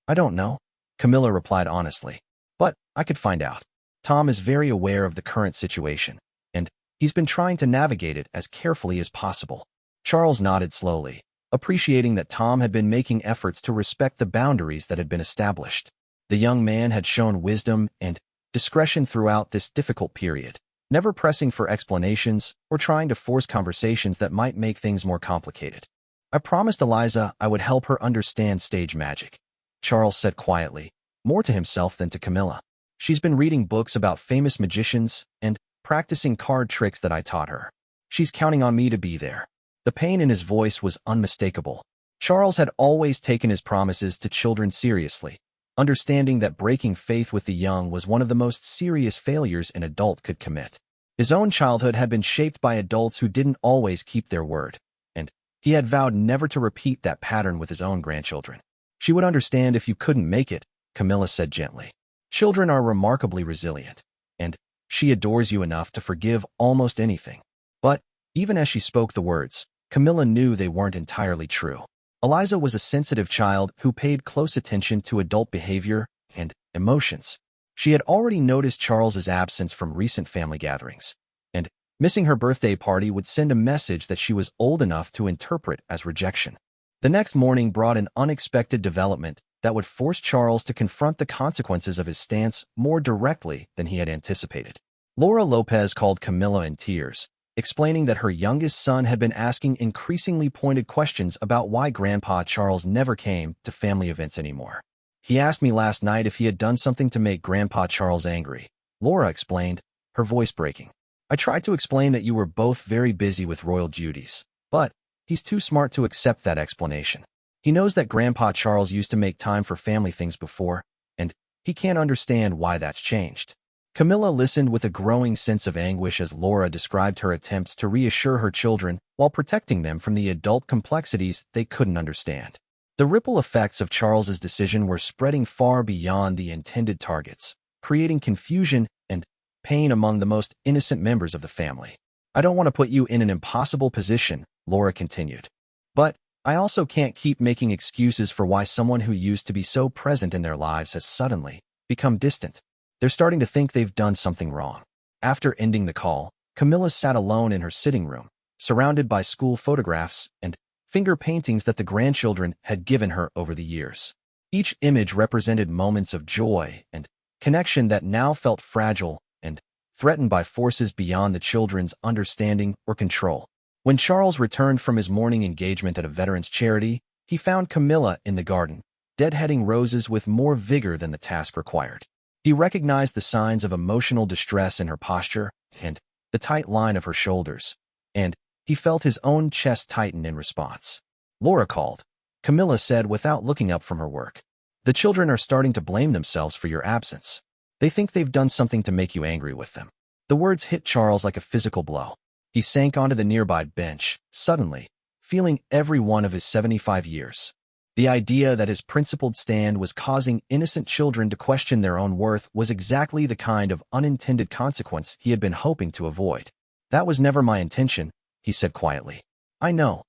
I don't know, Camilla replied honestly, but I could find out. Tom is very aware of the current situation, and he's been trying to navigate it as carefully as possible. Charles nodded slowly, appreciating that Tom had been making efforts to respect the boundaries that had been established. The young man had shown wisdom and discretion throughout this difficult period, never pressing for explanations or trying to force conversations that might make things more complicated. I promised Eliza I would help her understand stage magic, Charles said quietly, more to himself than to Camilla. She's been reading books about famous magicians and practicing card tricks that I taught her. She's counting on me to be there. The pain in his voice was unmistakable. Charles had always taken his promises to children seriously, understanding that breaking faith with the young was one of the most serious failures an adult could commit. His own childhood had been shaped by adults who didn't always keep their word, and he had vowed never to repeat that pattern with his own grandchildren. She would understand if you couldn't make it, Camilla said gently. Children are remarkably resilient, and she adores you enough to forgive almost anything. But even as she spoke the words, Camilla knew they weren't entirely true. Eliza was a sensitive child who paid close attention to adult behavior and emotions. She had already noticed Charles's absence from recent family gatherings, and missing her birthday party would send a message that she was old enough to interpret as rejection. The next morning brought an unexpected development that would force Charles to confront the consequences of his stance more directly than he had anticipated. Laura Lopez called Camilla in tears, explaining that her youngest son had been asking increasingly pointed questions about why Grandpa Charles never came to family events anymore. He asked me last night if he had done something to make Grandpa Charles angry, Laura explained, her voice breaking. I tried to explain that you were both very busy with royal duties, but he's too smart to accept that explanation. He knows that Grandpa Charles used to make time for family things before, and he can't understand why that's changed. Camilla listened with a growing sense of anguish as Laura described her attempts to reassure her children while protecting them from the adult complexities they couldn't understand. The ripple effects of Charles's decision were spreading far beyond the intended targets, creating confusion and pain among the most innocent members of the family. I don't want to put you in an impossible position, Laura continued. But I also can't keep making excuses for why someone who used to be so present in their lives has suddenly become distant. They're starting to think they've done something wrong. After ending the call, Camilla sat alone in her sitting room, surrounded by school photographs and finger paintings that the grandchildren had given her over the years. Each image represented moments of joy and connection that now felt fragile and threatened by forces beyond the children's understanding or control. When Charles returned from his morning engagement at a veterans charity, he found Camilla in the garden, deadheading roses with more vigor than the task required. He recognized the signs of emotional distress in her posture and the tight line of her shoulders, and he felt his own chest tighten in response. Laura called, Camilla said without looking up from her work. The children are starting to blame themselves for your absence. They think they've done something to make you angry with them. The words hit Charles like a physical blow. He sank onto the nearby bench, suddenly, feeling every one of his 75 years. The idea that his principled stand was causing innocent children to question their own worth was exactly the kind of unintended consequence he had been hoping to avoid. That was never my intention, he said quietly. I know,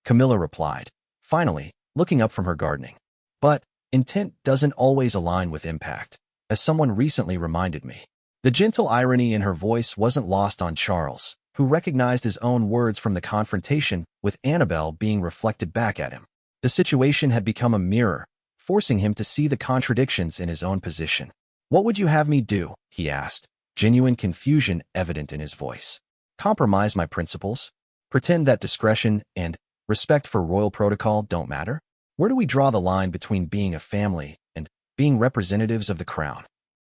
Camilla replied, finally, looking up from her gardening. But intent doesn't always align with impact, as someone recently reminded me. The gentle irony in her voice wasn't lost on Charles, who recognized his own words from the confrontation with Annabelle being reflected back at him. The situation had become a mirror, forcing him to see the contradictions in his own position. What would you have me do? He asked, genuine confusion evident in his voice. Compromise my principles? Pretend that discretion and respect for royal protocol don't matter? Where do we draw the line between being a family and being representatives of the crown?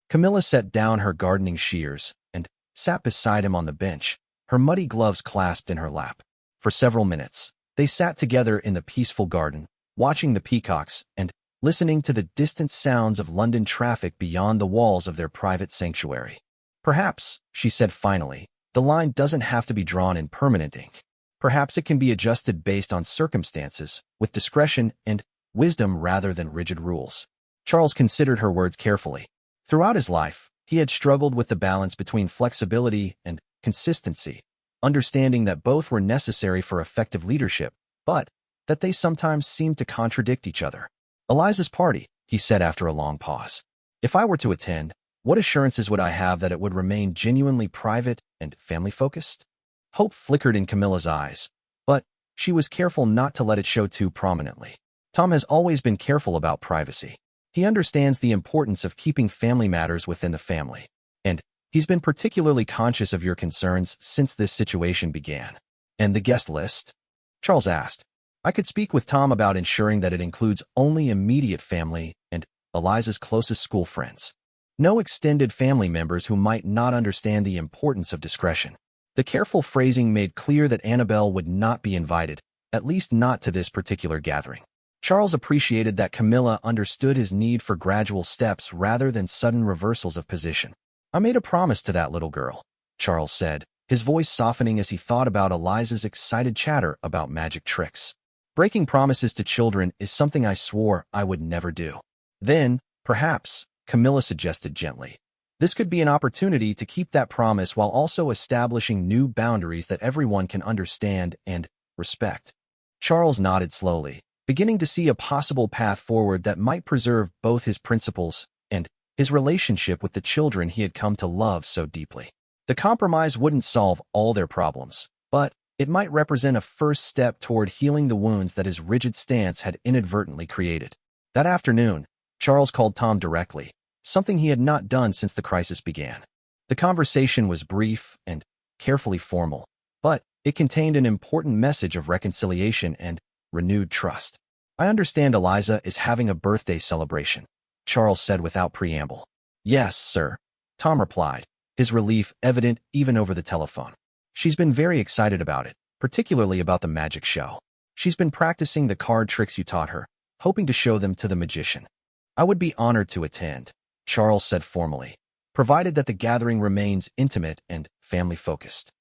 Camilla set down her gardening shears and sat beside him on the bench, her muddy gloves clasped in her lap. For several minutes, they sat together in the peaceful garden, watching the peacocks and listening to the distant sounds of London traffic beyond the walls of their private sanctuary. Perhaps, she said finally, the line doesn't have to be drawn in permanent ink. Perhaps it can be adjusted based on circumstances, with discretion and wisdom rather than rigid rules. Charles considered her words carefully. Throughout his life, he had struggled with the balance between flexibility and consistency, understanding that both were necessary for effective leadership, but that they sometimes seemed to contradict each other. Eliza's party, he said after a long pause. If I were to attend, what assurances would I have that it would remain genuinely private and family-focused? Hope flickered in Camilla's eyes, but she was careful not to let it show too prominently. Tom has always been careful about privacy. He understands the importance of keeping family matters within the family, and he's been particularly conscious of your concerns since this situation began. And the guest list? Charles asked. I could speak with Tom about ensuring that it includes only immediate family and Eliza's closest school friends. No extended family members who might not understand the importance of discretion. The careful phrasing made clear that Annabelle would not be invited, at least not to this particular gathering. Charles appreciated that Camilla understood his need for gradual steps rather than sudden reversals of position. I made a promise to that little girl, Charles said, his voice softening as he thought about Eliza's excited chatter about magic tricks. Breaking promises to children is something I swore I would never do. Then, perhaps, Camilla suggested gently, this could be an opportunity to keep that promise while also establishing new boundaries that everyone can understand and respect. Charles nodded slowly, beginning to see a possible path forward that might preserve both his principles and his relationship with the children he had come to love so deeply. The compromise wouldn't solve all their problems, but it might represent a first step toward healing the wounds that his rigid stance had inadvertently created. That afternoon, Charles called Tom directly, something he had not done since the crisis began. The conversation was brief and carefully formal, but it contained an important message of reconciliation and renewed trust. "I understand Eliza is having a birthday celebration," Charles said without preamble. "Yes, sir," Tom replied, his relief evident even over the telephone. "She's been very excited about it, particularly about the magic show. She's been practicing the card tricks you taught her, hoping to show them to the magician." "I would be honored to attend," Charles said formally, "provided that the gathering remains intimate and family-focused."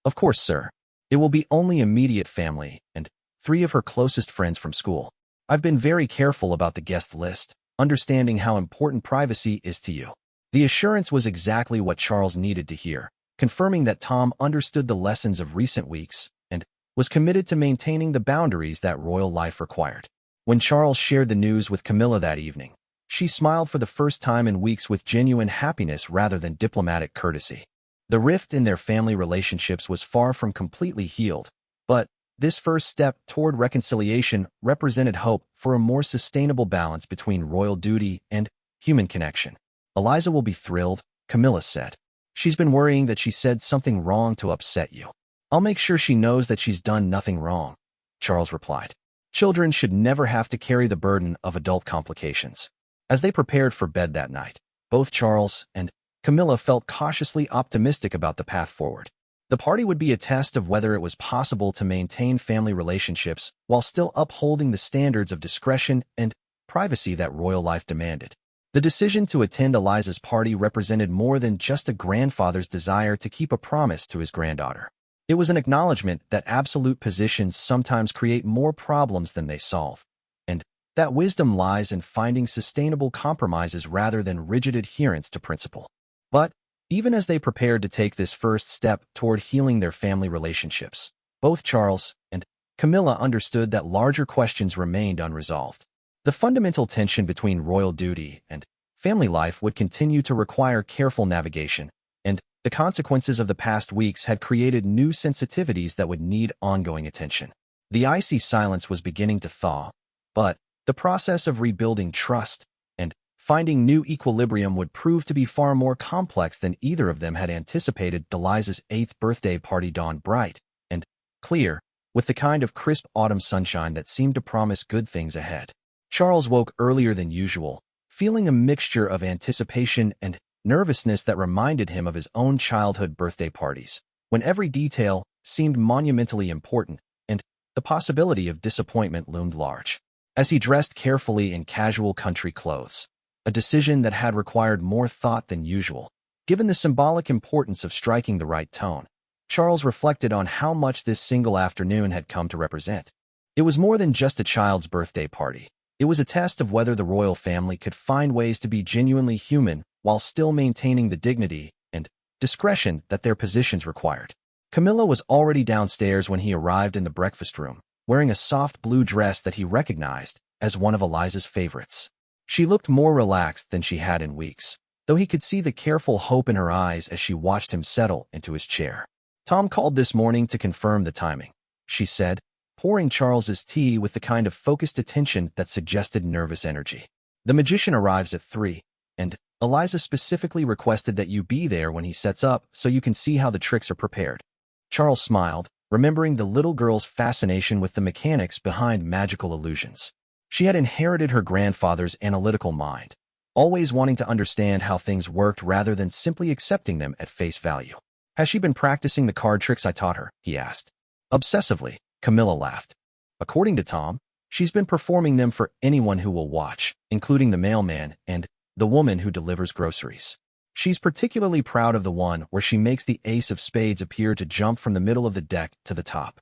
"Of course, sir. It will be only immediate family and 3 of her closest friends from school. I've been very careful about the guest list, understanding how important privacy is to you." The assurance was exactly what Charles needed to hear, confirming that Tom understood the lessons of recent weeks and was committed to maintaining the boundaries that royal life required. When Charles shared the news with Camilla that evening, she smiled for the first time in weeks with genuine happiness rather than diplomatic courtesy. The rift in their family relationships was far from completely healed, but this first step toward reconciliation represented hope for a more sustainable balance between royal duty and human connection. "Eliza will be thrilled," Camilla said. "She's been worrying that she said something wrong to upset you." "I'll make sure she knows that she's done nothing wrong," Charles replied. Children should never have to carry the burden of adult complications. As they prepared for bed that night, both Charles and Camilla felt cautiously optimistic about the path forward. The party would be a test of whether it was possible to maintain family relationships while still upholding the standards of discretion and privacy that royal life demanded. The decision to attend Eliza's party represented more than just a grandfather's desire to keep a promise to his granddaughter. It was an acknowledgement that absolute positions sometimes create more problems than they solve, and that wisdom lies in finding sustainable compromises rather than rigid adherence to principle. But even as they prepared to take this first step toward healing their family relationships, both Charles and Camilla understood that larger questions remained unresolved. The fundamental tension between royal duty and family life would continue to require careful navigation, and the consequences of the past weeks had created new sensitivities that would need ongoing attention. The icy silence was beginning to thaw, but the process of rebuilding trust and finding new equilibrium would prove to be far more complex than either of them had anticipated. Eliza's 8th birthday party dawned bright and clear, with the kind of crisp autumn sunshine that seemed to promise good things ahead. Charles woke earlier than usual, feeling a mixture of anticipation and nervousness that reminded him of his own childhood birthday parties, when every detail seemed monumentally important and the possibility of disappointment loomed large. As he dressed carefully in casual country clothes, a decision that had required more thought than usual, given the symbolic importance of striking the right tone, Charles reflected on how much this single afternoon had come to represent. It was more than just a child's birthday party. It was a test of whether the royal family could find ways to be genuinely human while still maintaining the dignity and discretion that their positions required. Camilla was already downstairs when he arrived in the breakfast room, wearing a soft blue dress that he recognized as one of Eliza's favorites. She looked more relaxed than she had in weeks, though he could see the careful hope in her eyes as she watched him settle into his chair. "Tom called this morning to confirm the timing," she said, pouring Charles's tea with the kind of focused attention that suggested nervous energy. "The magician arrives at 3, and Eliza specifically requested that you be there when he sets up so you can see how the tricks are prepared." Charles smiled, remembering the little girl's fascination with the mechanics behind magical illusions. She had inherited her grandfather's analytical mind, always wanting to understand how things worked rather than simply accepting them at face value. "Has she been practicing the card tricks I taught her?" he asked. "Obsessively," Camilla laughed. "According to Tom, she's been performing them for anyone who will watch, including the mailman and the woman who delivers groceries. She's particularly proud of the one where she makes the ace of spades appear to jump from the middle of the deck to the top."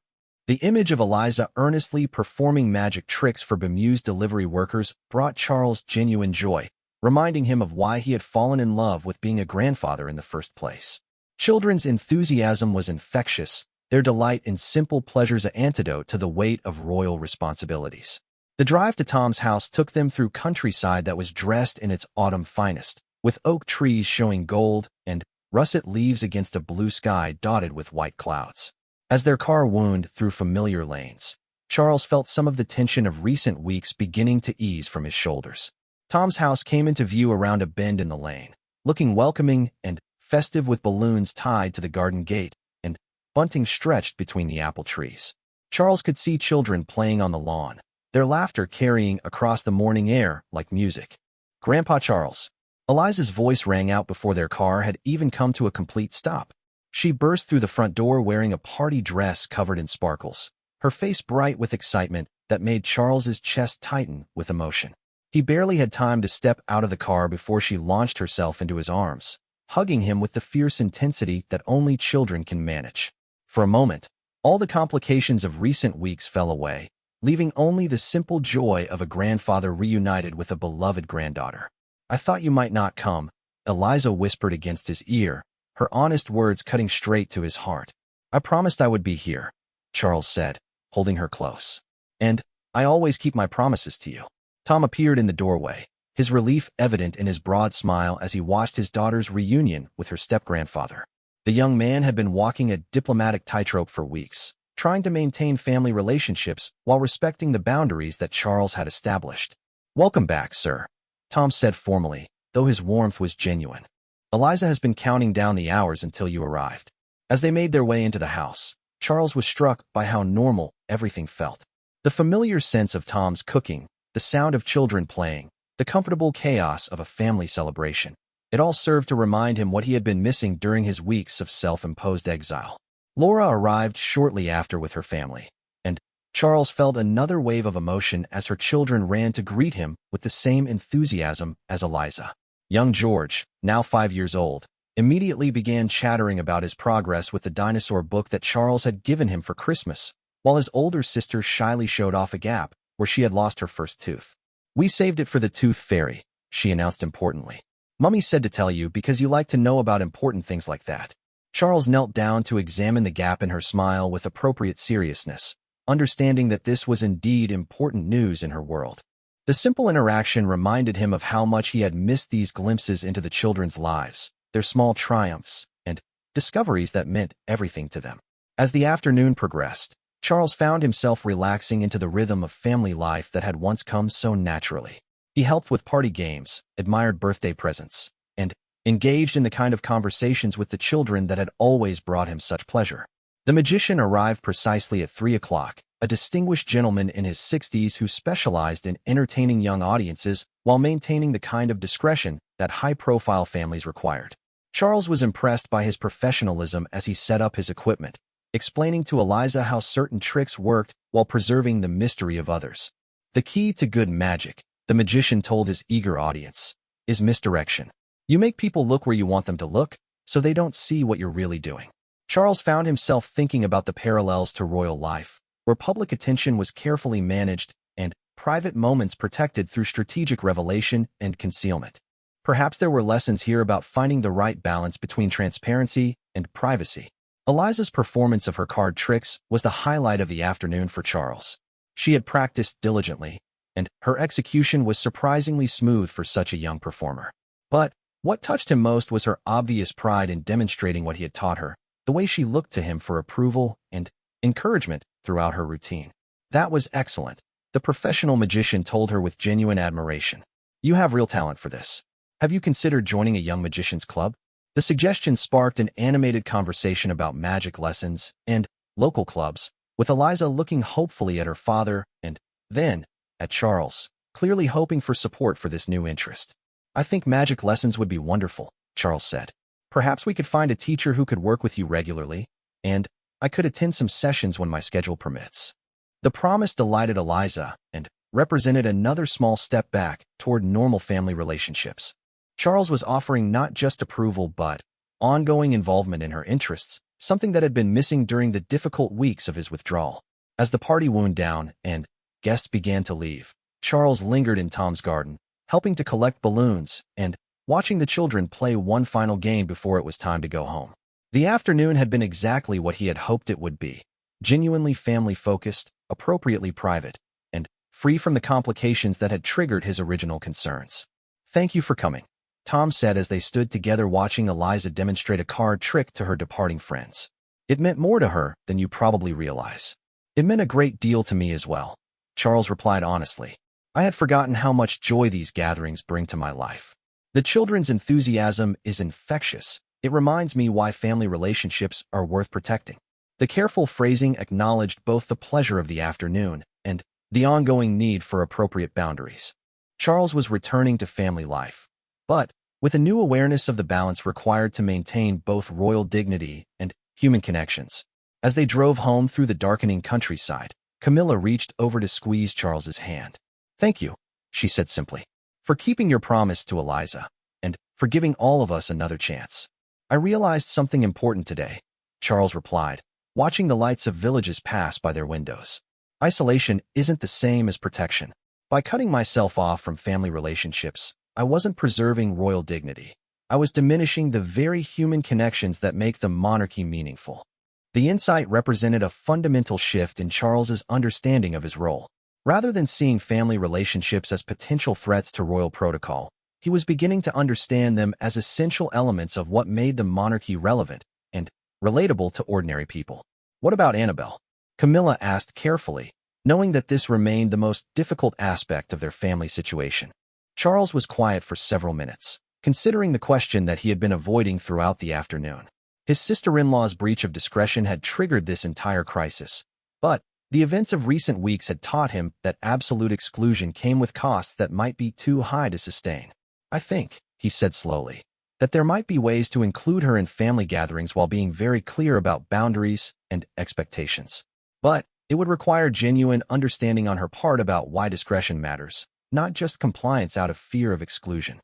The image of Eliza earnestly performing magic tricks for bemused delivery workers brought Charles genuine joy, reminding him of why he had fallen in love with being a grandfather in the first place. Children's enthusiasm was infectious, their delight in simple pleasures an antidote to the weight of royal responsibilities. The drive to Tom's house took them through countryside that was dressed in its autumn finest, with oak trees showing gold and russet leaves against a blue sky dotted with white clouds. As their car wound through familiar lanes, Charles felt some of the tension of recent weeks beginning to ease from his shoulders. Tom's house came into view around a bend in the lane, looking welcoming and festive with balloons tied to the garden gate and bunting stretched between the apple trees. Charles could see children playing on the lawn, their laughter carrying across the morning air like music. "Grandpa Charles." Eliza's voice rang out before their car had even come to a complete stop. She burst through the front door wearing a party dress covered in sparkles, her face bright with excitement that made Charles's chest tighten with emotion. He barely had time to step out of the car before she launched herself into his arms, hugging him with the fierce intensity that only children can manage. For a moment, all the complications of recent weeks fell away, leaving only the simple joy of a grandfather reunited with a beloved granddaughter. "I thought you might not come," Eliza whispered against his ear, her honest words cutting straight to his heart. "I promised I would be here," Charles said, holding her close. "And I always keep my promises to you." Tom appeared in the doorway, his relief evident in his broad smile as he watched his daughter's reunion with her step-grandfather. The young man had been walking a diplomatic tightrope for weeks, trying to maintain family relationships while respecting the boundaries that Charles had established. "Welcome back, sir," Tom said formally, though his warmth was genuine. "Eliza has been counting down the hours until you arrived." As they made their way into the house, Charles was struck by how normal everything felt. The familiar sense of Tom's cooking, the sound of children playing, the comfortable chaos of a family celebration. It all served to remind him what he had been missing during his weeks of self-imposed exile. Laura arrived shortly after with her family, and Charles felt another wave of emotion as her children ran to greet him with the same enthusiasm as Eliza. Young George, now 5 years old, immediately began chattering about his progress with the dinosaur book that Charles had given him for Christmas, while his older sister shyly showed off a gap where she had lost her first tooth. "We saved it for the tooth fairy," she announced importantly. "Mummy said to tell you because you like to know about important things like that." Charles knelt down to examine the gap in her smile with appropriate seriousness, understanding that this was indeed important news in her world. The simple interaction reminded him of how much he had missed these glimpses into the children's lives, their small triumphs, and discoveries that meant everything to them. As the afternoon progressed, Charles found himself relaxing into the rhythm of family life that had once come so naturally. He helped with party games, admired birthday presents, and engaged in the kind of conversations with the children that had always brought him such pleasure. The magician arrived precisely at 3 o'clock, a distinguished gentleman in his 60s who specialized in entertaining young audiences while maintaining the kind of discretion that high-profile families required. Charles was impressed by his professionalism as he set up his equipment, explaining to Eliza how certain tricks worked while preserving the mystery of others. "The key to good magic," the magician told his eager audience, "is misdirection. You make people look where you want them to look, so they don't see what you're really doing." Charles found himself thinking about the parallels to royal life, where public attention was carefully managed and private moments protected through strategic revelation and concealment. Perhaps there were lessons here about finding the right balance between transparency and privacy. Eliza's performance of her card tricks was the highlight of the afternoon for Charles. She had practiced diligently, and her execution was surprisingly smooth for such a young performer. But what touched him most was her obvious pride in demonstrating what he had taught her, the way she looked to him for approval and encouragement throughout her routine. "That was excellent," the professional magician told her with genuine admiration. "You have real talent for this. Have you considered joining a young magician's club?" The suggestion sparked an animated conversation about magic lessons and local clubs, with Eliza looking hopefully at her father and then at Charles, clearly hoping for support for this new interest. "I think magic lessons would be wonderful," Charles said. "Perhaps we could find a teacher who could work with you regularly, and I could attend some sessions when my schedule permits." The promise delighted Eliza and represented another small step back toward normal family relationships. Charles was offering not just approval but ongoing involvement in her interests, something that had been missing during the difficult weeks of his withdrawal. As the party wound down and guests began to leave, Charles lingered in Tom's garden, helping to collect balloons and watching the children play one final game before it was time to go home. The afternoon had been exactly what he had hoped it would be, genuinely family-focused, appropriately private, and free from the complications that had triggered his original concerns. "Thank you for coming," Tom said as they stood together watching Eliza demonstrate a card trick to her departing friends. "It meant more to her than you probably realize." "It meant a great deal to me as well," Charles replied honestly. "I had forgotten how much joy these gatherings bring to my life. The children's enthusiasm is infectious. It reminds me why family relationships are worth protecting." The careful phrasing acknowledged both the pleasure of the afternoon and the ongoing need for appropriate boundaries. Charles was returning to family life, but with a new awareness of the balance required to maintain both royal dignity and human connections. As they drove home through the darkening countryside, Camilla reached over to squeeze Charles's hand. "Thank you," she said simply, "for keeping your promise to Eliza, and for giving all of us another chance." "I realized something important today," Charles replied, watching the lights of villages pass by their windows. "Isolation isn't the same as protection. By cutting myself off from family relationships, I wasn't preserving royal dignity. I was diminishing the very human connections that make the monarchy meaningful." The insight represented a fundamental shift in Charles's understanding of his role. Rather than seeing family relationships as potential threats to royal protocol, he was beginning to understand them as essential elements of what made the monarchy relevant and relatable to ordinary people. "What about Annabelle?" Camilla asked carefully, knowing that this remained the most difficult aspect of their family situation. Charles was quiet for several minutes, considering the question that he had been avoiding throughout the afternoon. His sister-in-law's breach of discretion had triggered this entire crisis, but the events of recent weeks had taught him that absolute exclusion came with costs that might be too high to sustain. "I think," he said slowly, "that there might be ways to include her in family gatherings while being very clear about boundaries and expectations. But it would require genuine understanding on her part about why discretion matters, not just compliance out of fear of exclusion."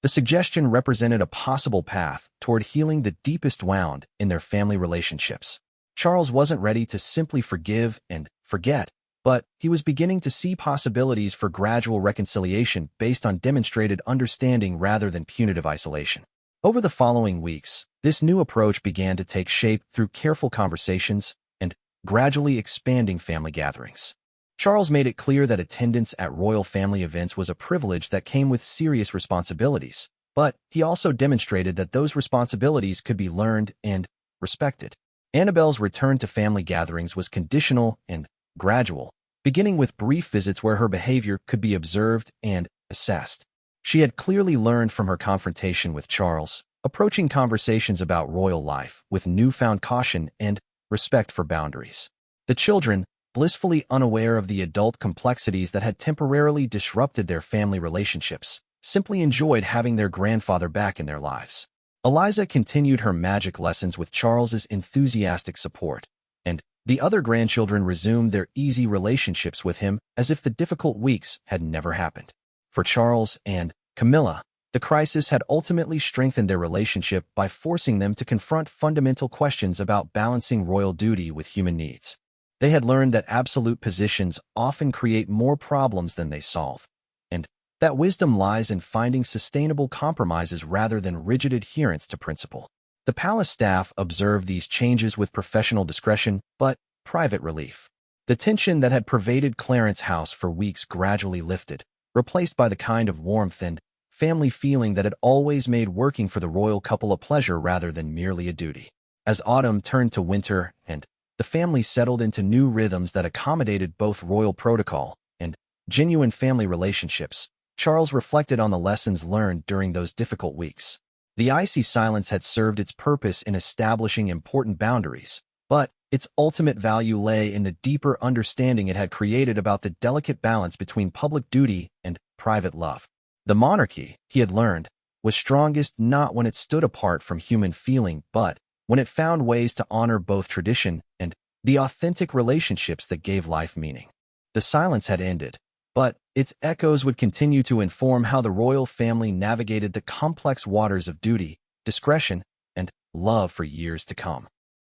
The suggestion represented a possible path toward healing the deepest wound in their family relationships. Charles wasn't ready to simply forgive and forget, but he was beginning to see possibilities for gradual reconciliation based on demonstrated understanding rather than punitive isolation. Over the following weeks, this new approach began to take shape through careful conversations and gradually expanding family gatherings. Charles made it clear that attendance at royal family events was a privilege that came with serious responsibilities, but he also demonstrated that those responsibilities could be learned and respected. Annabelle's return to family gatherings was conditional and gradual, beginning with brief visits where her behavior could be observed and assessed. She had clearly learned from her confrontation with Charles, approaching conversations about royal life with newfound caution and respect for boundaries. The children, blissfully unaware of the adult complexities that had temporarily disrupted their family relationships, simply enjoyed having their grandfather back in their lives. Eliza continued her magic lessons with Charles's enthusiastic support, and the other grandchildren resumed their easy relationships with him as if the difficult weeks had never happened. For Charles and Camilla, the crisis had ultimately strengthened their relationship by forcing them to confront fundamental questions about balancing royal duty with human needs. They had learned that absolute positions often create more problems than they solve, and that wisdom lies in finding sustainable compromises rather than rigid adherence to principle. The palace staff observed these changes with professional discretion but private relief. The tension that had pervaded Clarence's house for weeks gradually lifted, replaced by the kind of warmth and family feeling that had always made working for the royal couple a pleasure rather than merely a duty. As autumn turned to winter and the family settled into new rhythms that accommodated both royal protocol and genuine family relationships, Charles reflected on the lessons learned during those difficult weeks. The icy silence had served its purpose in establishing important boundaries, but its ultimate value lay in the deeper understanding it had created about the delicate balance between public duty and private love. The monarchy, he had learned, was strongest not when it stood apart from human feeling, but when it found ways to honor both tradition and the authentic relationships that gave life meaning. The silence had ended, but its echoes would continue to inform how the royal family navigated the complex waters of duty, discretion, and love for years to come.